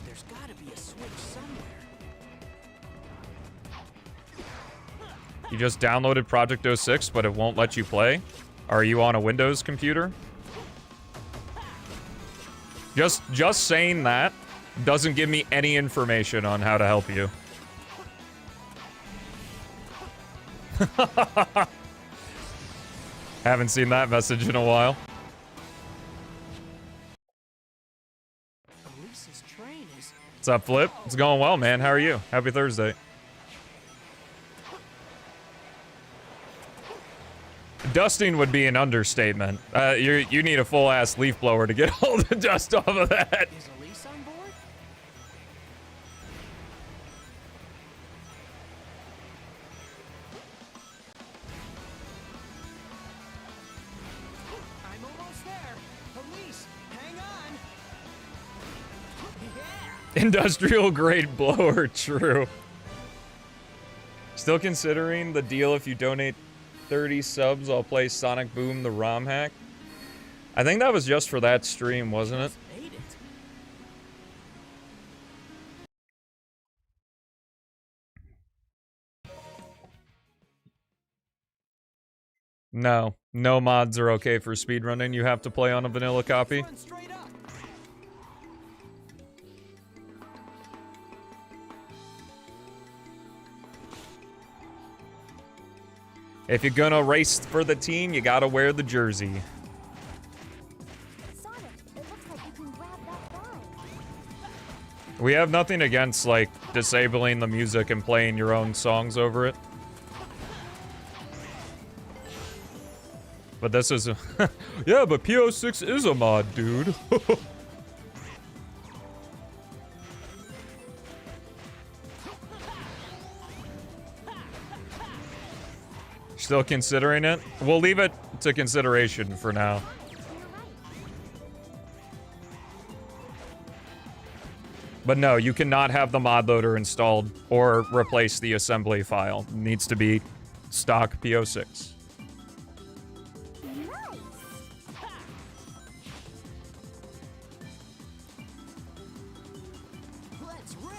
Speaker 3: There's gotta be a switch somewhere.
Speaker 1: You just downloaded Project 06, but it won't let you play? Are you on a Windows computer? Just saying that doesn't give me any information on how to help you. Haven't seen that message in a while.
Speaker 3: Elisa's train is...
Speaker 1: What's up, Flip? It's going well, man. How are you? Happy Thursday. Dusting would be an understatement. You need a full-ass leaf blower to get all the dust off of that.
Speaker 3: Is Elisa on board? I'm almost there. Elise, hang on. Yeah.
Speaker 1: Industrial grade blower, true. Still considering the deal if you donate 30 subs, I'll play Sonic Boom the ROM hack. I think that was just for that stream, wasn't it?
Speaker 3: Made it.
Speaker 1: No. No mods are okay for speedrunning. You have to play on a vanilla copy.
Speaker 3: Run straight up.
Speaker 1: If you're gonna race for the team, you gotta wear the jersey.
Speaker 5: Sonic, it looks like you can grab that bomb.
Speaker 1: We have nothing against, like, disabling the music and playing your own songs over it. But this is a yeah, but P06 is a mod, dude. Still considering it? We'll leave it to consideration for now. But no, you cannot have the mod loader installed or replace the assembly file. It needs to be stock P06.
Speaker 3: Let's rip.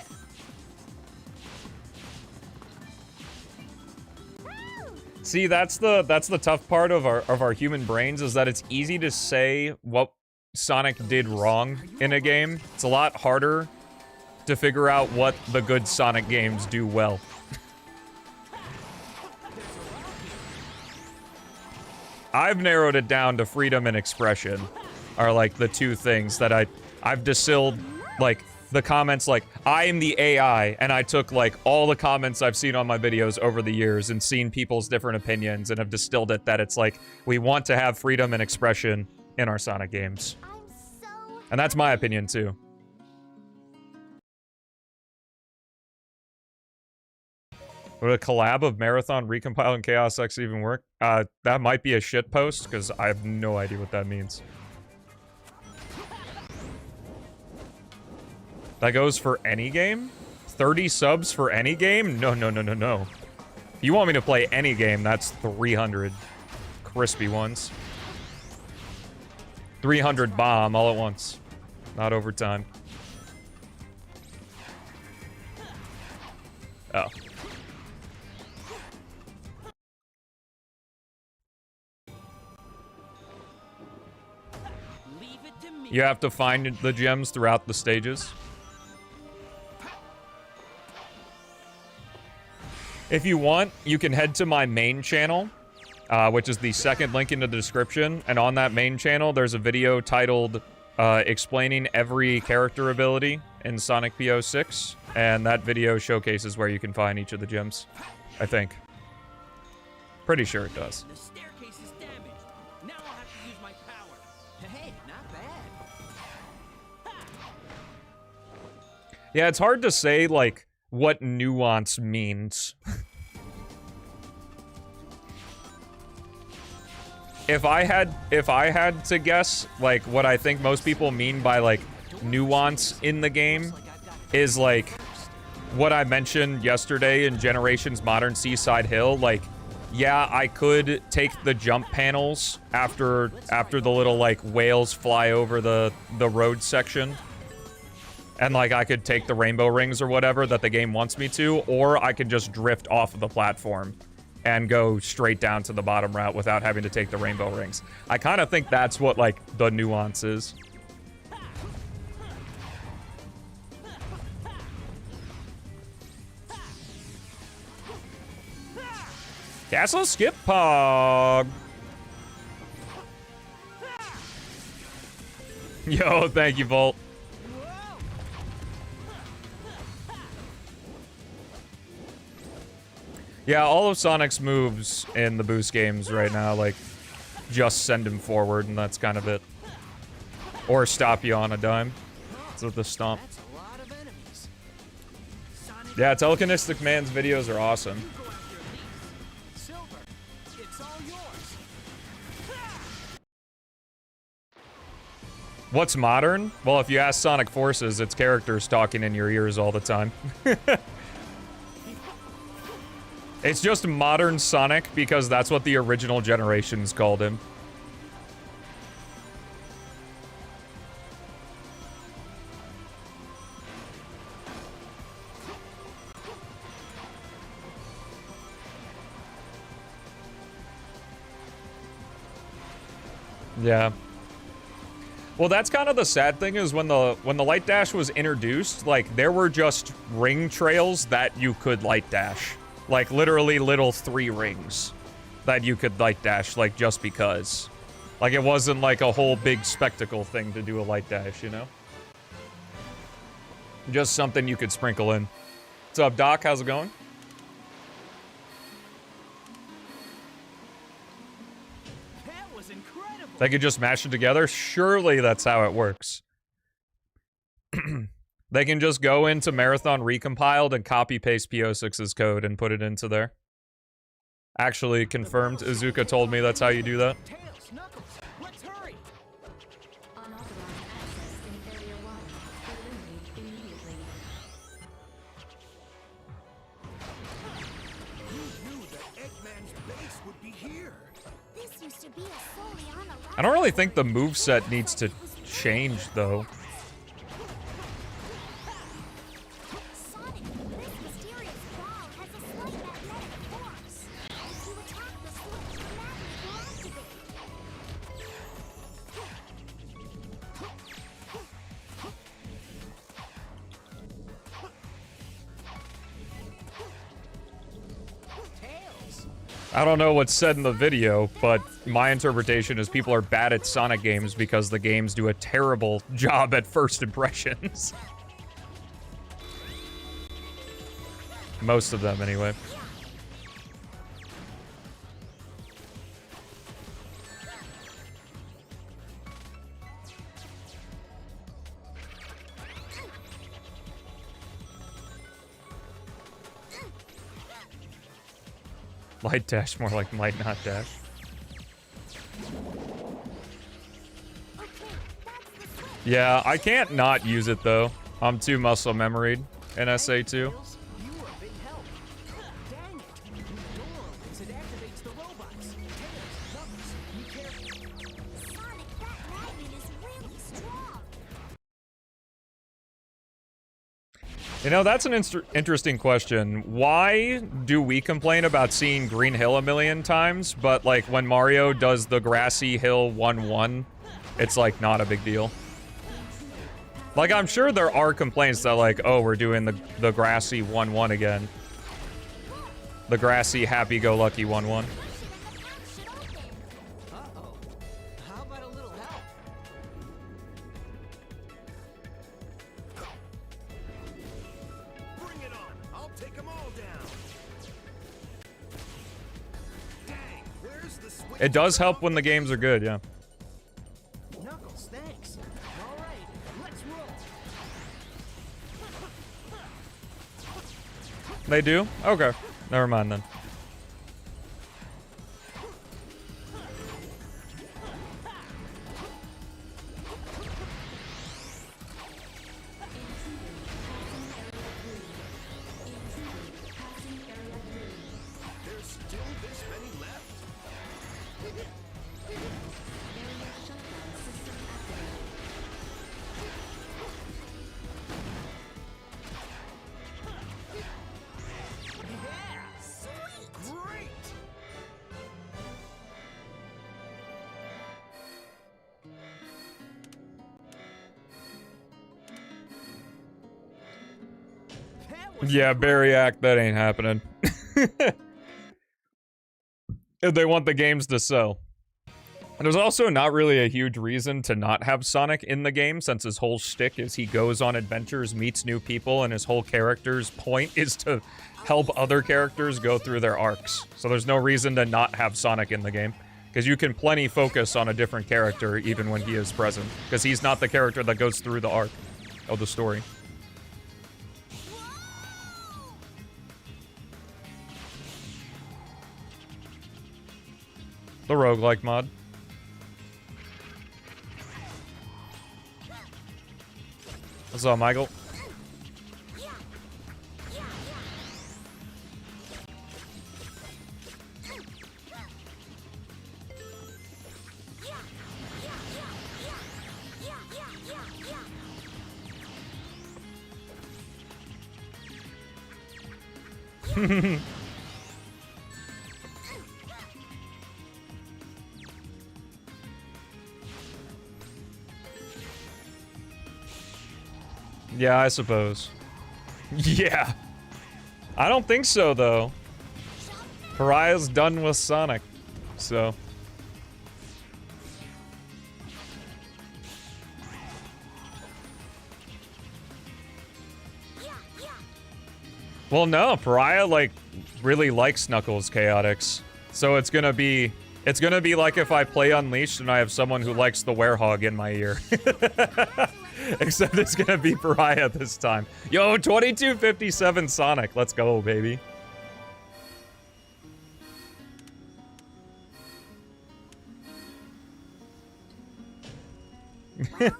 Speaker 1: See, that's the tough part of our human brains, is that it's easy to say what Sonic did wrong in a game. It's a lot harder to figure out what the good Sonic games do well. I've narrowed it down to freedom and expression are like the two things that I've distilled, like the comments, like I am the AI, and I took like all the comments I've seen on my videos over the years and seen people's different opinions and have distilled it that it's like we want to have freedom and expression in our Sonic games. And that's my opinion too. Would a collab of Marathon, Recompile, and Chaos X even work? That might be a shit post, because I have no idea what that means. That goes for any game? 30 subs for any game? No, no, no, no, no. If you want me to play any game, that's 300 crispy ones. 300 bomb all at once. Not over time. Oh. You have to find the gems throughout the stages. If you want, you can head to my main channel, which is the second link in the description. And on that main channel, there's a video titled explaining every character ability in Sonic P06. And that video showcases where you can find each of the gems, I think. Pretty sure it does.
Speaker 3: The staircase is damaged. Now I'll have to use my power. Hey, not bad.
Speaker 1: Yeah, it's hard to say, like, what nuance means. If I had to guess, like, what I think most people mean by, like, nuance in the game is, like, what I mentioned yesterday in Generations Modern Seaside Hill. Like, yeah, I could take the jump panels after the little, like, whales fly over the road section. And, like, I could take the rainbow rings or whatever that the game wants me to, or I could just drift off of the platform and go straight down to the bottom route without having to take the rainbow rings. I kind of think that's what, like, the nuance is. Castle Skip Pog. Yo, thank you, Volt. Yeah, all of Sonic's moves in the boost games right now, like, just send him forward, and that's kind of it. Or stop you on a dime. That's what the stomp. Yeah, Telekinetic Man's videos are awesome. What's modern? Well, if you ask Sonic Forces, its characters talking in your ears all the time. It's just modern Sonic because that's what the original generations called him. Yeah. Well, that's kind of the sad thing is when the light dash was introduced, like, there were just ring trails that you could light dash. Like, literally little 3 rings that you could light dash, like, just because. Like, it wasn't like a whole big spectacle thing to do a light dash, you know? Just something you could sprinkle in. What's up, Doc? How's it going?
Speaker 3: That was incredible.
Speaker 1: They could just mash it together? Surely that's how it works. They can just go into Marathon Recompiled and copy-paste P06's code and put it into there. Actually confirmed. Izuka told me that's how you do that.
Speaker 3: Tails, Knuckles, let's hurry.
Speaker 4: Unauthorized access in Area 1. Eliminate immediately.
Speaker 3: Who knew that Eggman's base would be here?
Speaker 5: This used to be a solely
Speaker 1: I don't really think the moveset needs to change, though.
Speaker 5: Sonic, this mysterious ball has a slight magnetic force. If you attack the switch, the magnet will activate.
Speaker 3: Tails.
Speaker 1: I don't know what's said in the video, but my interpretation is people are bad at Sonic games because the games do a terrible job at first impressions. Most of them, anyway. Light dash, more like might not dash. Yeah, I can't not use it though. I'm too muscle memoried in SA2.
Speaker 3: Tails, you were a big help. Dang it. The door opens, it activates the robots. Tails, Knuckles, be careful.
Speaker 5: Sonic, that magnet is really strong.
Speaker 1: You know, that's an interesting question. Why do we complain about seeing Green Hill a million times, but like when Mario does the grassy hill 1-1, it's like not a big deal? Like, I'm sure there are complaints that like, oh, we're doing the grassy 1-1 again. The grassy happy-go-lucky 1-1.
Speaker 3: Uh-oh. How about a little help? Bring it on. I'll take them all down. Dang, where's the switch?
Speaker 1: It does help when the games are good, yeah.
Speaker 3: Knuckles, thanks. All right, let's roll.
Speaker 1: They do? Okay. Never mind then.
Speaker 3: There's still this many left? Yeah! Sweet! Great! That was
Speaker 1: Yeah, Bariac, that ain't happening. If they want the games to sell. And there's also not really a huge reason to not have Sonic in the game, since his whole shtick is he goes on adventures, meets new people, and his whole character's point is to help other characters go through their arcs. So there's no reason to not have Sonic in the game, because you can plenty focus on a different character even when he is present, because he's not the character that goes through the arc of the story. The roguelike mod. What's up, Michael? Yeah, I suppose. Yeah. I don't think so, though. Pariah's done with Sonic. so. Well, no, Pariah, like, really likes Knuckles Chaotix. So it's gonna be like if I play Unleashed and I have someone who likes the Werehog in my ear. Except it's gonna be Pariah this time. Yo, 2257 Sonic, let's go, baby.
Speaker 3: I'll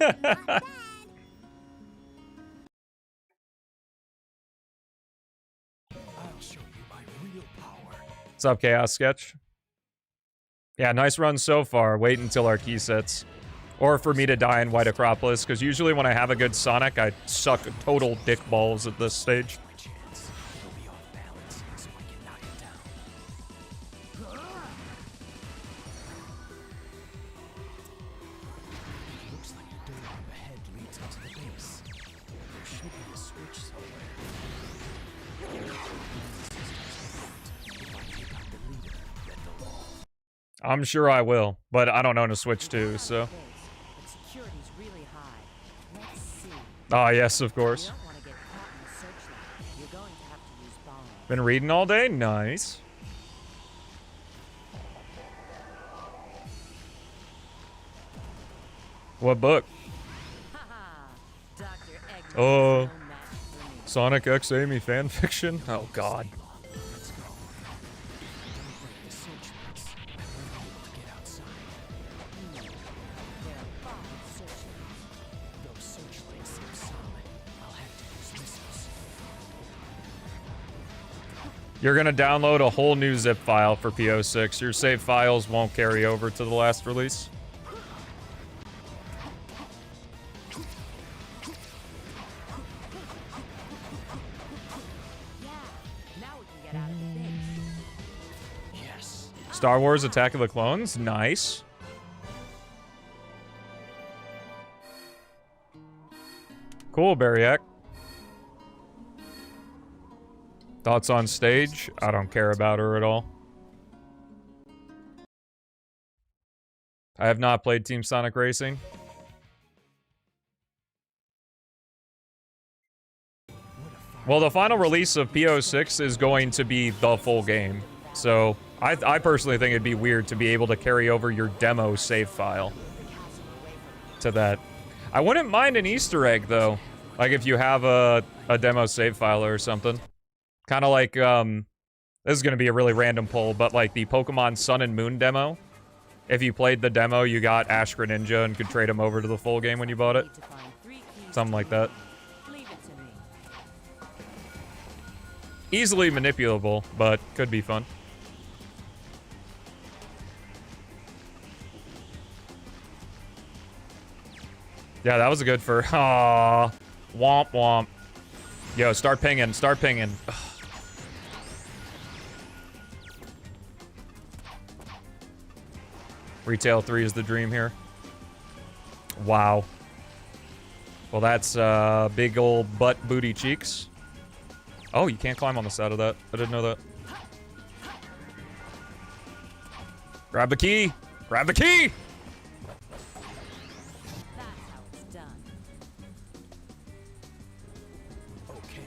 Speaker 3: show you my real power.
Speaker 1: What's up, Chaos Sketch? Yeah, nice run so far. Wait until our key sets. Or for me to die in White Acropolis, because usually when I have a good Sonic, I suck total dick balls at this stage.
Speaker 3: My chance. He'll be off balance, so I can knock him down. Looks like the door up ahead leads into the base. There should be a switch somewhere. If I take out the leader, then they'll all.
Speaker 1: I'm sure I will, but I don't know to switch to, so.
Speaker 6: But security's really high. Let's see.
Speaker 1: Ah, yes, of course.
Speaker 6: You don't want to get caught in a searchlight. You're going to have to use bombs.
Speaker 1: Been reading all day? Nice. What book?
Speaker 6: Haha. Dr. Eggman's
Speaker 1: Oh.
Speaker 6: no match for me.
Speaker 1: Sonic X Amy fanfiction? Oh, God.
Speaker 3: Let's go. Don't break the searchlights. I won't be able to get outside.
Speaker 6: There are 5 searchlights.
Speaker 3: Those searchlights seem solid. I'll have to use missiles.
Speaker 1: You're gonna download a whole new zip file for P06. Your save files won't carry over to the last release.
Speaker 6: Yeah. Now we can get out of the base.
Speaker 3: Yes.
Speaker 1: Star Wars Attack of the Clones? Nice. Cool, Bariak. Thoughts on stage? I don't care about her at all. I have not played Team Sonic Racing. Well, the final release of P06 is going to be the full game. So, I personally think it'd be weird to be able to carry over your demo save file to that. I wouldn't mind an Easter egg, though. Like, if you have a demo save file or something. Kind of like, this is going to be a really random poll, but like the Pokemon Sun and Moon demo. If you played the demo, you got Ash Greninja and could trade him over to the full game when you bought it.
Speaker 6: Need to find 3 keys
Speaker 1: Something like that.
Speaker 6: Leave it to me.
Speaker 1: Easily manipulable, but could be fun. Yeah, that was a good for. Aww. Womp womp. Yo, start pinging, start pinging. Ugh. Retail 3 is the dream here. Wow. Well, that's big old butt booty cheeks. Oh, you can't climb on the side of that. I didn't know that. Grab the key! Grab the key!
Speaker 6: That's how it's done.
Speaker 3: Okay,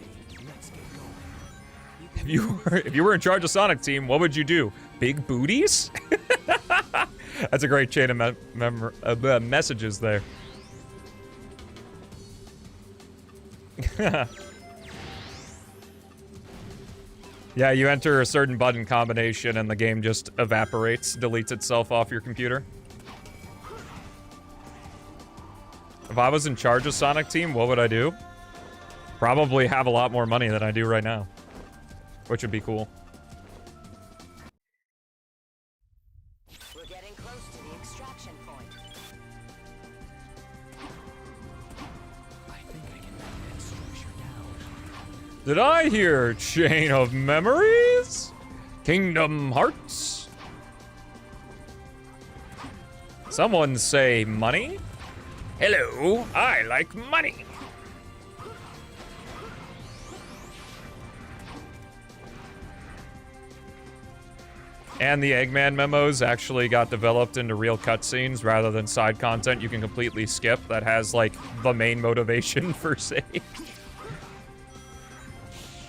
Speaker 3: let's get going.
Speaker 1: If you were in charge of Sonic Team, what would you do? Big booties? That's a great chain of messages there. Yeah, you enter a certain button combination and the game just evaporates, deletes itself off your computer. If I was in charge of Sonic Team, what would I do? Probably have a lot more money than I do right now. Which would be cool.
Speaker 6: We're getting close to the extraction point.
Speaker 3: I think I can knock that structure down.
Speaker 1: Did I hear Chain of Memories? Kingdom Hearts? Someone say money? Hello, I like money. And the Eggman memos actually got developed into real cutscenes rather than side content you can completely skip that has, like, the main motivation for save.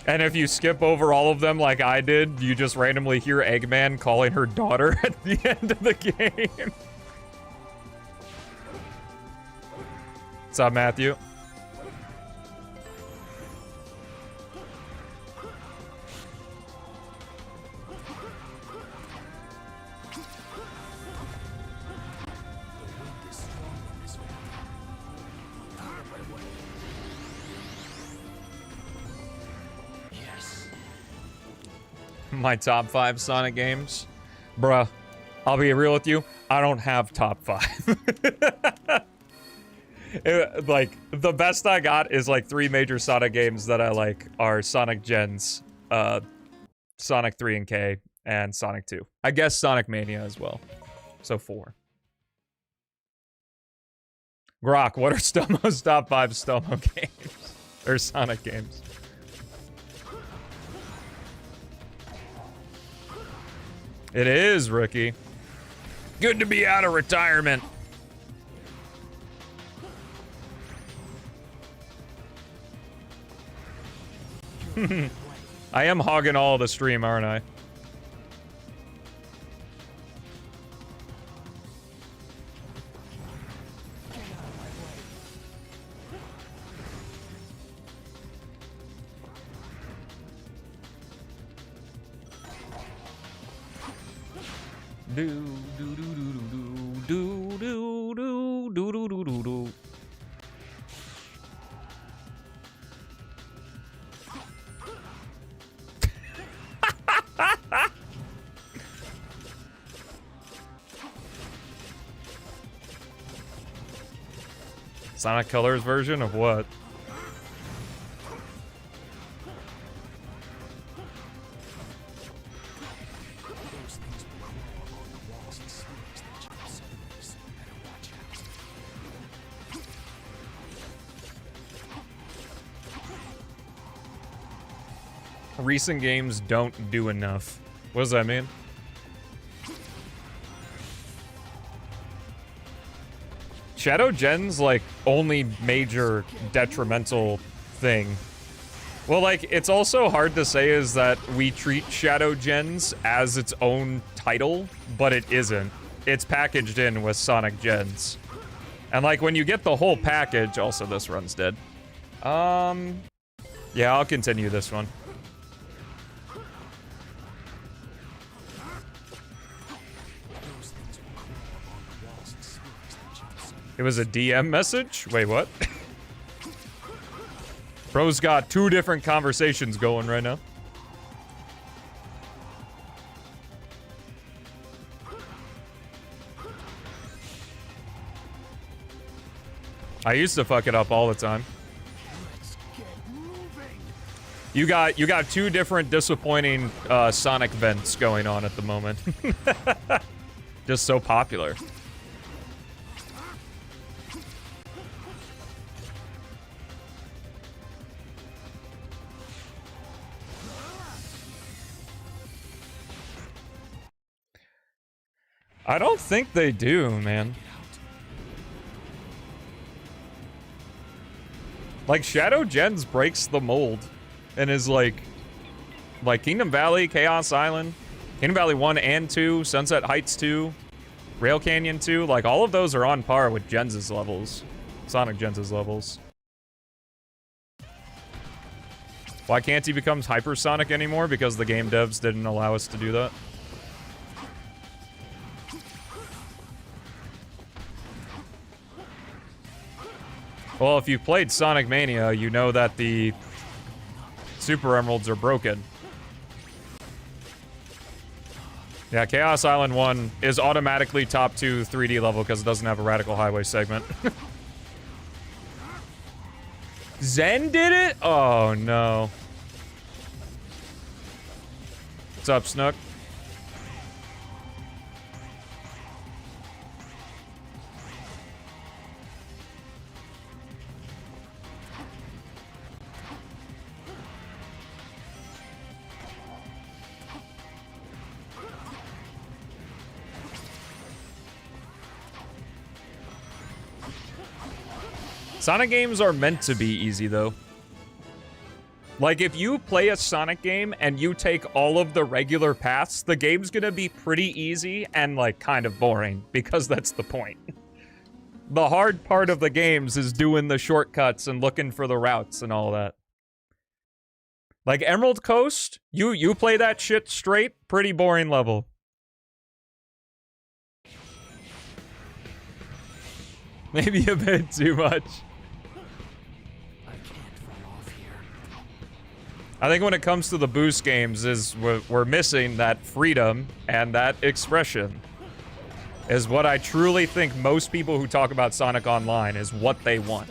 Speaker 1: And if you skip over all of them like I did, you just randomly hear Eggman calling her daughter at the end of the game. What's up, Matthew? My top 5 Sonic games? Bruh, I'll be real with you, I don't have top 5. Like, the best I got is like 3 major Sonic games that I like are Sonic Gens, Sonic 3 and K, and Sonic 2. I guess Sonic Mania as well. So 4. Grok, what are Stelmo's top 5 Stelmo games? Or Sonic games? It is, rookie. Good to be out of retirement. I am hogging all the stream, aren't I? Do do do do do do do do do do do do do. Sonic Colors version of what? Recent games don't do enough. What does that mean? Shadow Gen's like only major detrimental thing. Well, like, it's also hard to say is that we treat Shadow Gens as its own title, but it isn't. It's packaged in with Sonic Gens. And like when you get the whole package, also this run's dead. Yeah, I'll continue this one. It was a DM message? Wait, what? Bro's got 2 different conversations going right now. I used to fuck it up all the time. You got 2 different disappointing Sonic vents going on at the moment. Just so popular. I don't think they do, man. Like, Shadow Gens breaks the mold and is like Kingdom Valley, Chaos Island, Kingdom Valley 1 and 2, Sunset Heights 2, Rail Canyon 2, like, all of those are on par with Gens' levels. Sonic Gens' levels. Why can't he become Hypersonic anymore? Because the game devs didn't allow us to do that. Well, if you've played Sonic Mania, you know that the Super Emeralds are broken. Yeah, Chaos Island 1 is automatically top 2 3D level because it doesn't have a Radical Highway segment. Zen did it? Oh, no. What's up, Snook? Sonic games are meant to be easy, though. Like, if you play a Sonic game and you take all of the regular paths, the game's gonna be pretty easy and, like, kind of boring, because that's the point. The hard part of the games is doing the shortcuts and looking for the routes and all that. Like, Emerald Coast, you play that shit straight, pretty boring level. Maybe a bit too much. I think when it comes to the boost games is we're missing that freedom and that expression is what I truly think most people who talk about Sonic Online is what they want.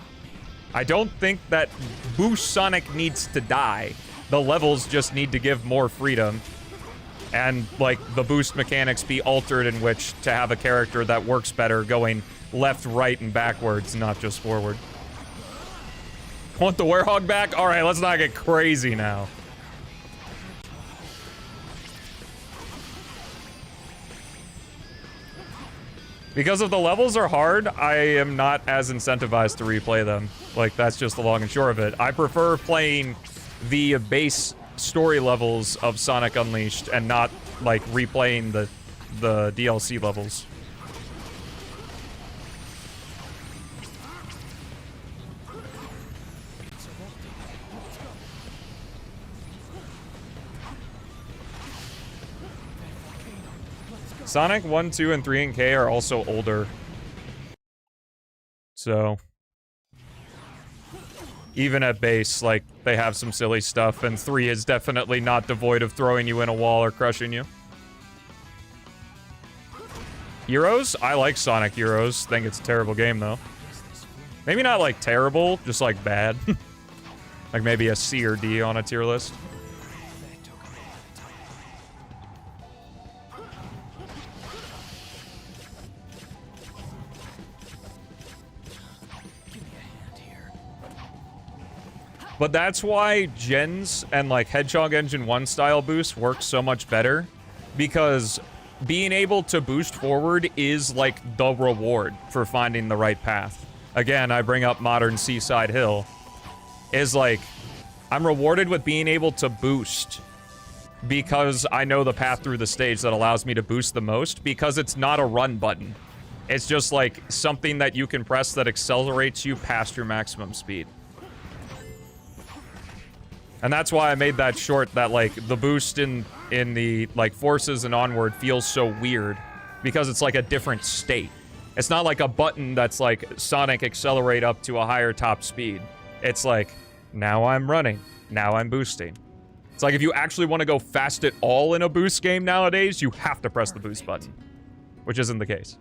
Speaker 1: I don't think that Boost Sonic needs to die. The levels just need to give more freedom and, like, the boost mechanics be altered in which to have a character that works better going left, right, and backwards, not just forward. Want the Werehog back? Alright, let's not get crazy now. Because if the levels are hard, I am not as incentivized to replay them. Like, that's just the long and short of it. I prefer playing the base story levels of Sonic Unleashed and not, like, replaying the DLC levels. Sonic 1, 2, and 3 and K are also older. So, even at base, like, they have some silly stuff, and 3 is definitely not devoid of throwing you in a wall or crushing you. Heroes? I like Sonic Heroes. Think it's a terrible game, though. Maybe not, like, terrible, just, like, bad. Like, maybe a C or D on a tier list. But that's why gens and, like, Hedgehog Engine 1 style boost work so much better. Because being able to boost forward is, like, the reward for finding the right path. Again, I bring up Modern Seaside Hill. Is, like, I'm rewarded with being able to boost because I know the path through the stage that allows me to boost the most, because it's not a run button. It's just, like, something that you can press that accelerates you past your maximum speed. And that's why I made that short, that, like, the boost in the, like, Forces and Onward feels so weird. Because it's, like, a different state. It's not like a button that's, like, Sonic accelerate up to a higher top speed. It's like, now I'm running. Now I'm boosting. It's like if you actually want to go fast at all in a boost game nowadays, you have to press the boost button. Which isn't the case.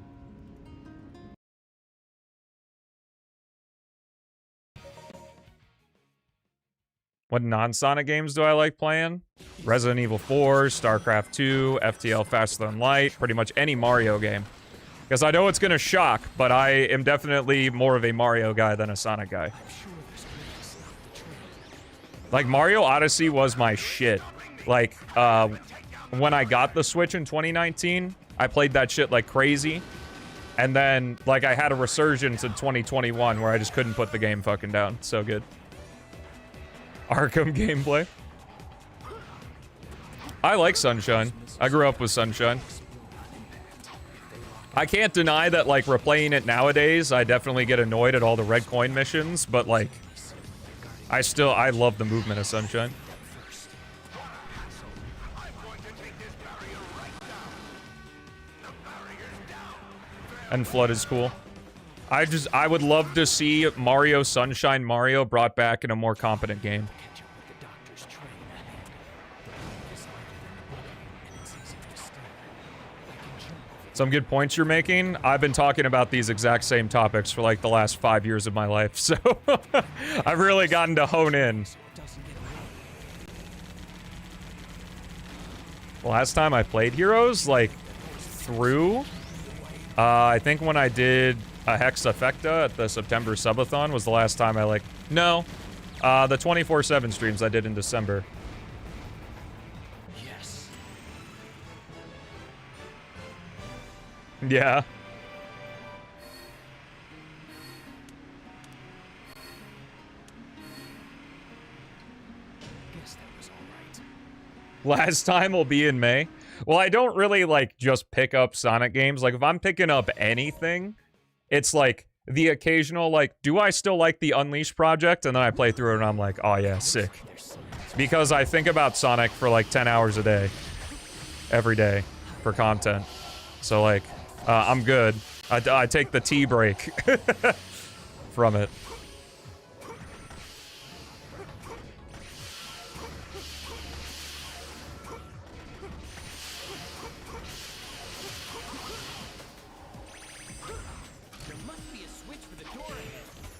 Speaker 1: What non-Sonic games do I like playing? Resident Evil 4, StarCraft 2, FTL Faster Than Light, pretty much any Mario game. Because I know it's gonna shock, but I am definitely more of a Mario guy than a Sonic guy. Like, Mario Odyssey was my shit. Like, when I got the Switch in 2019, I played that shit like crazy. And then, like, I had a resurgence in 2021 where I just couldn't put the game fucking down. So good. Arkham gameplay. I like Sunshine. I grew up with Sunshine. I can't deny that, like, replaying it nowadays, I definitely get annoyed at all the red coin missions, but, like, I love the movement of Sunshine. And Flood is cool. I would love to see Mario Sunshine Mario brought back in a more competent game. Some good points you're making. I've been talking about these exact same topics for like the last 5 years of my life, so I've really gotten to hone in. Last time I played Heroes, like, through, I think when I did a Hex Effecta at the September Subathon was the last time I, like, no, the 24/7 streams I did in December. Yeah. Last time will be in May. Well, I don't really, like, just pick up Sonic games. Like, if I'm picking up anything, it's like the occasional, like, do I still like the Unleashed project? And then I play through it and I'm like, oh yeah, sick. Because I think about Sonic for like 10 hours a day. Every day. For content. So, like, I'm good. I take the tea break from it.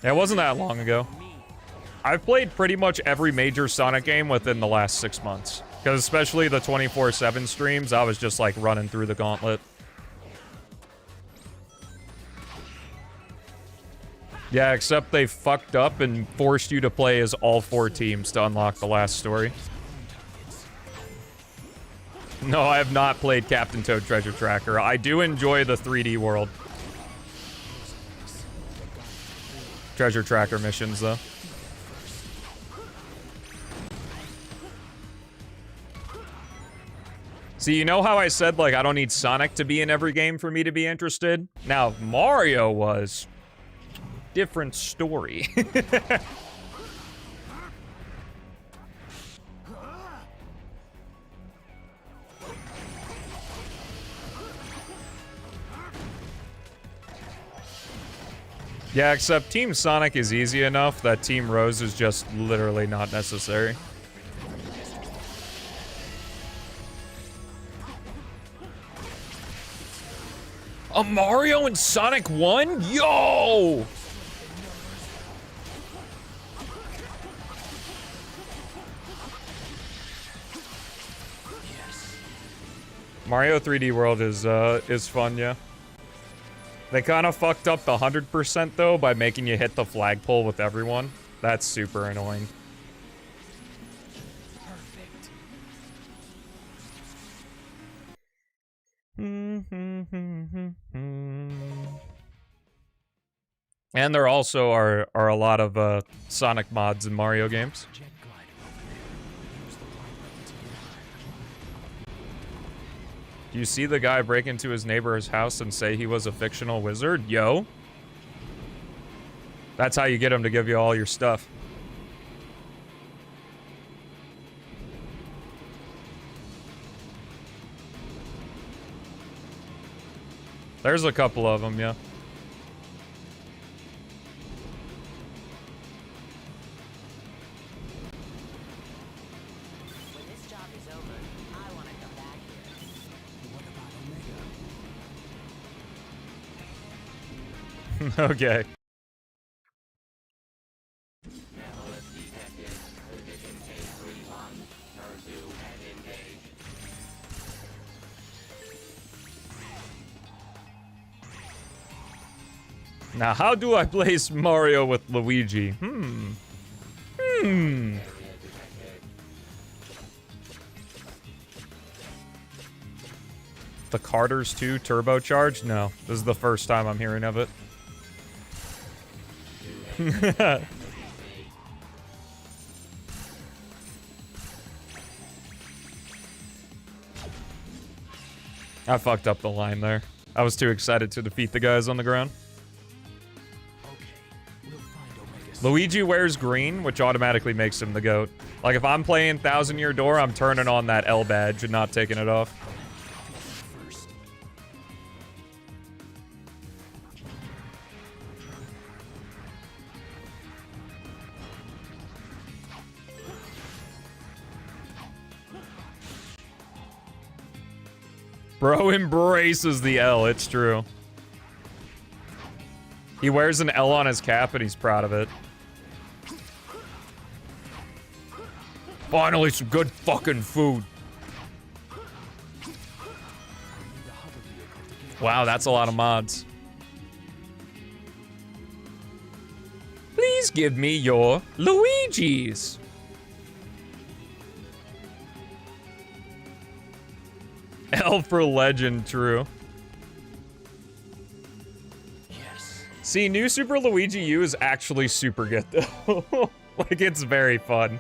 Speaker 1: Yeah, it wasn't that long ago. I've played pretty much every major Sonic game within the last 6 months. Because especially the 24/7 streams, I was just like running through the gauntlet. Yeah, except they fucked up and forced you to play as all 4 teams to unlock the last story. No, I have not played Captain Toad Treasure Tracker. I do enjoy the 3D world. Treasure Tracker missions, though. See, you know how I said, like, I don't need Sonic to be in every game for me to be interested? Now, if Mario was... different story. Yeah, except Team Sonic is easy enough that Team Rose is just literally not necessary. A Mario and Sonic 1? Yo! Mario 3D World is fun, yeah. They kind of fucked up the 100% though by making you hit the flagpole with everyone. That's super annoying. And there also are a lot of Sonic mods in Mario games. Do you see the guy break into his neighbor's house and say he was a fictional wizard? Yo. That's how you get him to give you all your stuff. There's a couple of them, yeah.
Speaker 6: When this job is over, I want to come back here.
Speaker 3: What about Omega?
Speaker 1: Okay. Now, how do I place Mario with Luigi? The Carters 2 turbocharged? No, this is the first time I'm hearing of it. I fucked up the line there. I was too excited to defeat the guys on the ground. Luigi wears green, which automatically makes him the GOAT. Like, if I'm playing Thousand Year Door, I'm turning on that L badge and not taking it off. Bro embraces the L, it's true. He wears an L on his cap and he's proud of it. Finally, some good fucking food. Wow, that's a lot of mods. Please give me your Luigi's. L for legend, true.
Speaker 3: Yes.
Speaker 1: See, New Super Luigi U is actually super good, though. Like, it's very fun.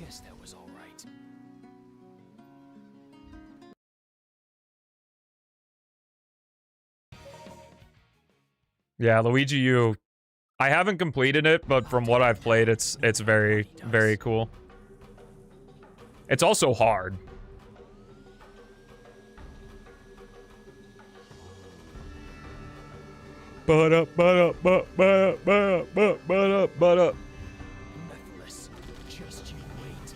Speaker 3: guess that was all right.
Speaker 1: Yeah, Luigi U. I haven't completed it, but from what I've played, it's very, very cool. It's also hard. But up.
Speaker 3: Methless. Just you wait.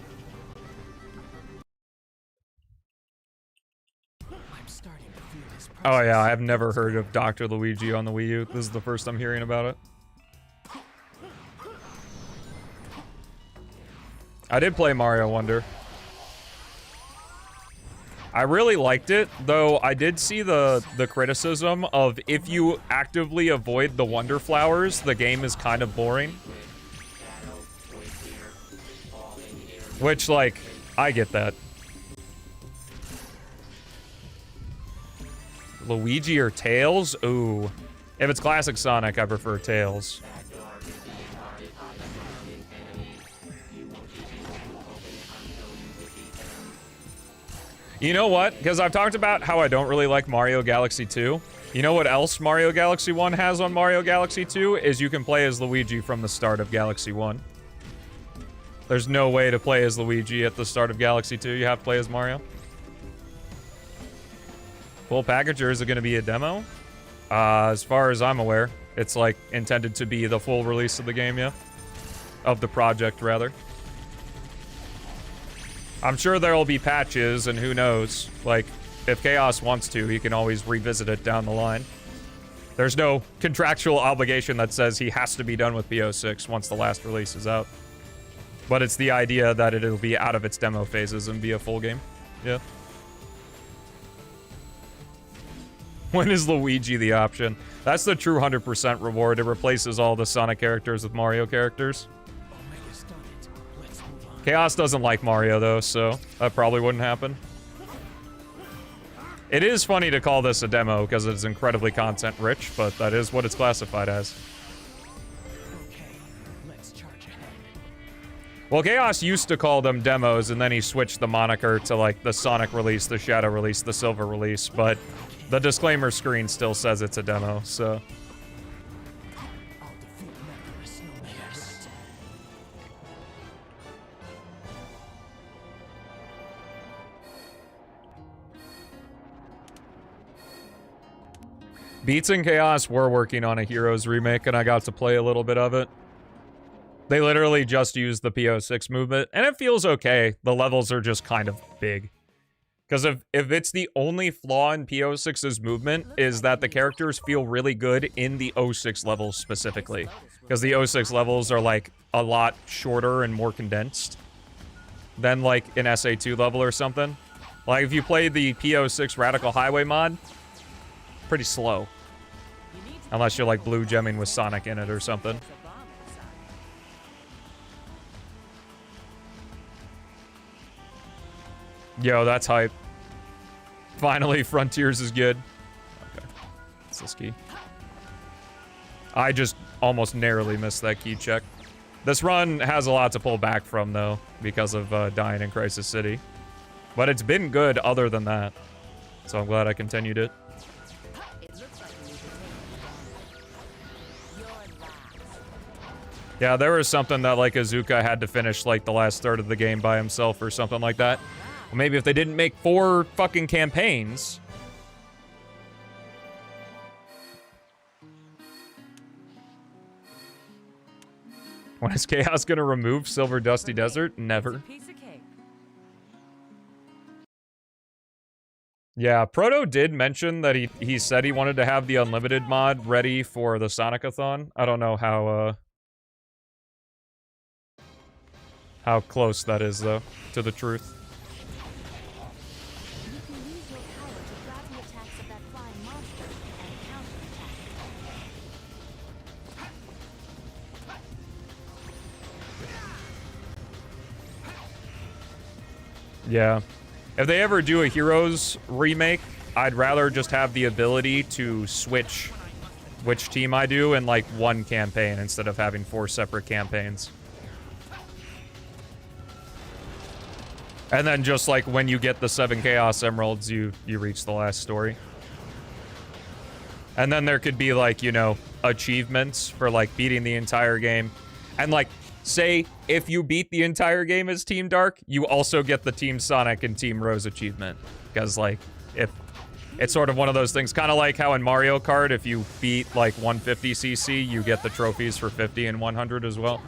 Speaker 3: I'm starting to feel his presence.
Speaker 1: Oh yeah, I've never heard of Dr. Luigi on the Wii U. This is the first I'm hearing about it. I did play Mario Wonder. I really liked it, though I did see the criticism of if you actively avoid the Wonder Flowers, the game is kind of boring. Which, like, I get that. Luigi or Tails? Ooh. If it's classic Sonic, I prefer Tails. You know what? Because I've talked about how I don't really like Mario Galaxy 2. You know what else Mario Galaxy 1 has on Mario Galaxy 2? Is you can play as Luigi from the start of Galaxy 1. There's no way to play as Luigi at the start of Galaxy 2. You have to play as Mario. Full package, or is it going to be a demo? As far as I'm aware, it's like intended to be the full release of the game, yeah? Of the project, rather. I'm sure there'll be patches, and who knows? Like, if Chaos wants to, he can always revisit it down the line. There's no contractual obligation that says he has to be done with P06 once the last release is out. But it's the idea that it'll be out of its demo phases and be a full game. Yeah. When is Luigi the option? That's the true 100% reward. It replaces all the Sonic characters with Mario characters. Chaos doesn't like Mario, though, so that probably wouldn't happen. It is funny to call this a demo because it's incredibly content-rich, but that is what it's classified as.
Speaker 3: Okay, let's charge ahead.
Speaker 1: Well, Chaos used to call them demos, and then he switched the moniker to, like, the Sonic release, the Shadow release, the Silver release, but the disclaimer screen still says it's a demo, so...
Speaker 3: I'll defeat Methless no matter what.
Speaker 1: Beats and Chaos were working on a Heroes remake, and I got to play a little bit of it. They literally just used the P06 movement, and it feels okay. The levels are just kind of big. Because if it's the only flaw in P06's movement is that the characters feel really good in the 06 levels specifically. Because the 06 levels are, like, a lot shorter and more condensed than, like, an SA2 level or something. Like, if you play the P06 Radical Highway mod, pretty slow. Unless you're, like, blue gemming with Sonic in it or something. Yo, that's hype. Finally, Frontiers is good. Okay. It's this key. I just almost narrowly missed that key check. This run has a lot to pull back from, though, because of dying in Crisis City. But it's been good other than that. So I'm glad I continued it. Yeah, there was something that, like, Azuka had to finish, like, the last third of the game by himself or something like that. Well, maybe if they didn't make 4 fucking campaigns. When is Chaos gonna remove Silver Dusty Desert? Never. Yeah, Proto did mention that he said he wanted to have the Unlimited mod ready for the Sonic-a-thon. I don't know how close that is, though, to the truth.
Speaker 4: You can use your power to grab the attacks of that flying monster and counterattack.
Speaker 1: Yeah. If they ever do a Heroes remake, I'd rather just have the ability to switch which team I do in, like, one campaign instead of having 4 separate campaigns. And then just like when you get the 7 Chaos Emeralds, you reach the last story. And then there could be like, you know, achievements for like beating the entire game. And like, say if you beat the entire game as Team Dark, you also get the Team Sonic and Team Rose achievement. Because like, if it's sort of one of those things, kind of like how in Mario Kart, if you beat like 150cc, you get the trophies for 50 and 100 as well.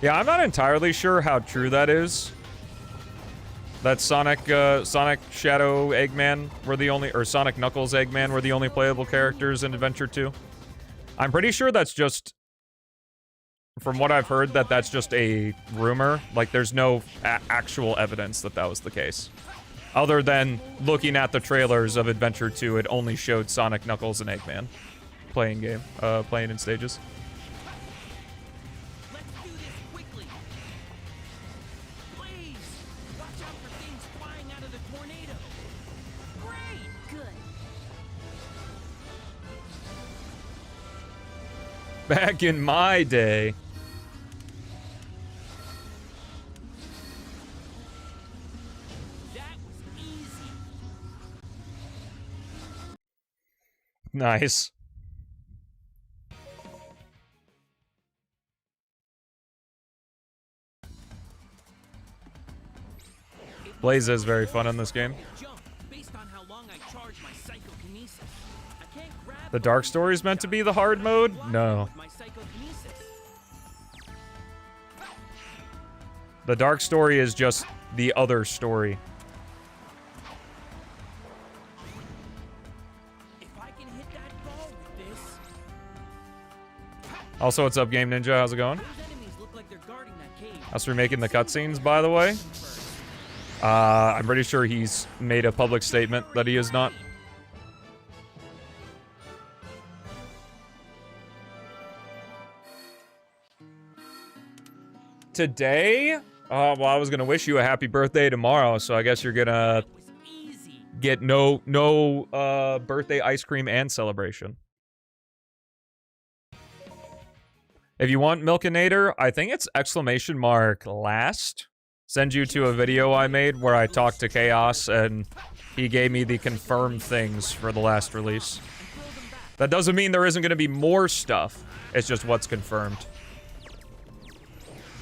Speaker 1: Yeah, I'm not entirely sure how true that is. That Sonic Shadow Eggman were the only, or Sonic Knuckles Eggman were the only playable characters in Adventure 2. I'm pretty sure that's just, from what I've heard, that's just a rumor. Like, there's no actual evidence that that was the case. Other than looking at the trailers of Adventure 2, it only showed Sonic, Knuckles, and Eggman playing in stages. Back in my day.
Speaker 3: That was easy.
Speaker 1: Nice. Blaze is very fun in this game. The Dark Story is meant to be the hard mode? No. The Dark Story is just the other story. Also, what's up, Game Ninja? How's it going? How's remaking the cutscenes, by the way? I'm pretty sure he's made a public statement that he is not. Today? Well, I was gonna wish you a happy birthday tomorrow, so I guess you're gonna get no birthday ice cream and celebration. If you want Milkinator, I think it's !last. Send you to a video I made where I talked to Chaos and he gave me the confirmed things for the last release. That doesn't mean there isn't gonna be more stuff. It's just what's confirmed.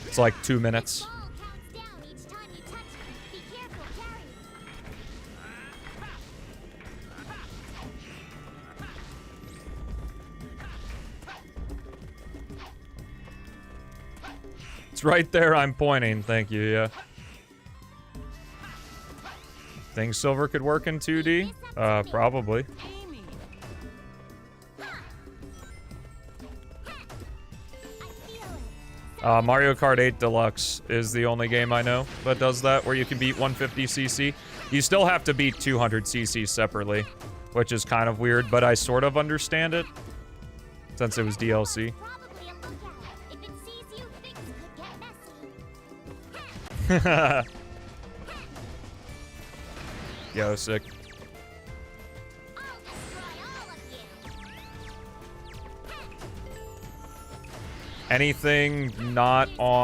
Speaker 1: It's like 2 minutes. It's right there, I'm pointing. Thank you, yeah. Think Silver could work in 2D? Probably. Mario Kart 8 Deluxe is the only game I know that does that, where you can beat 150cc. You still have to beat 200cc separately, which is kind of weird, but I sort of understand it, since it was DLC. Yo, sick. Anything not on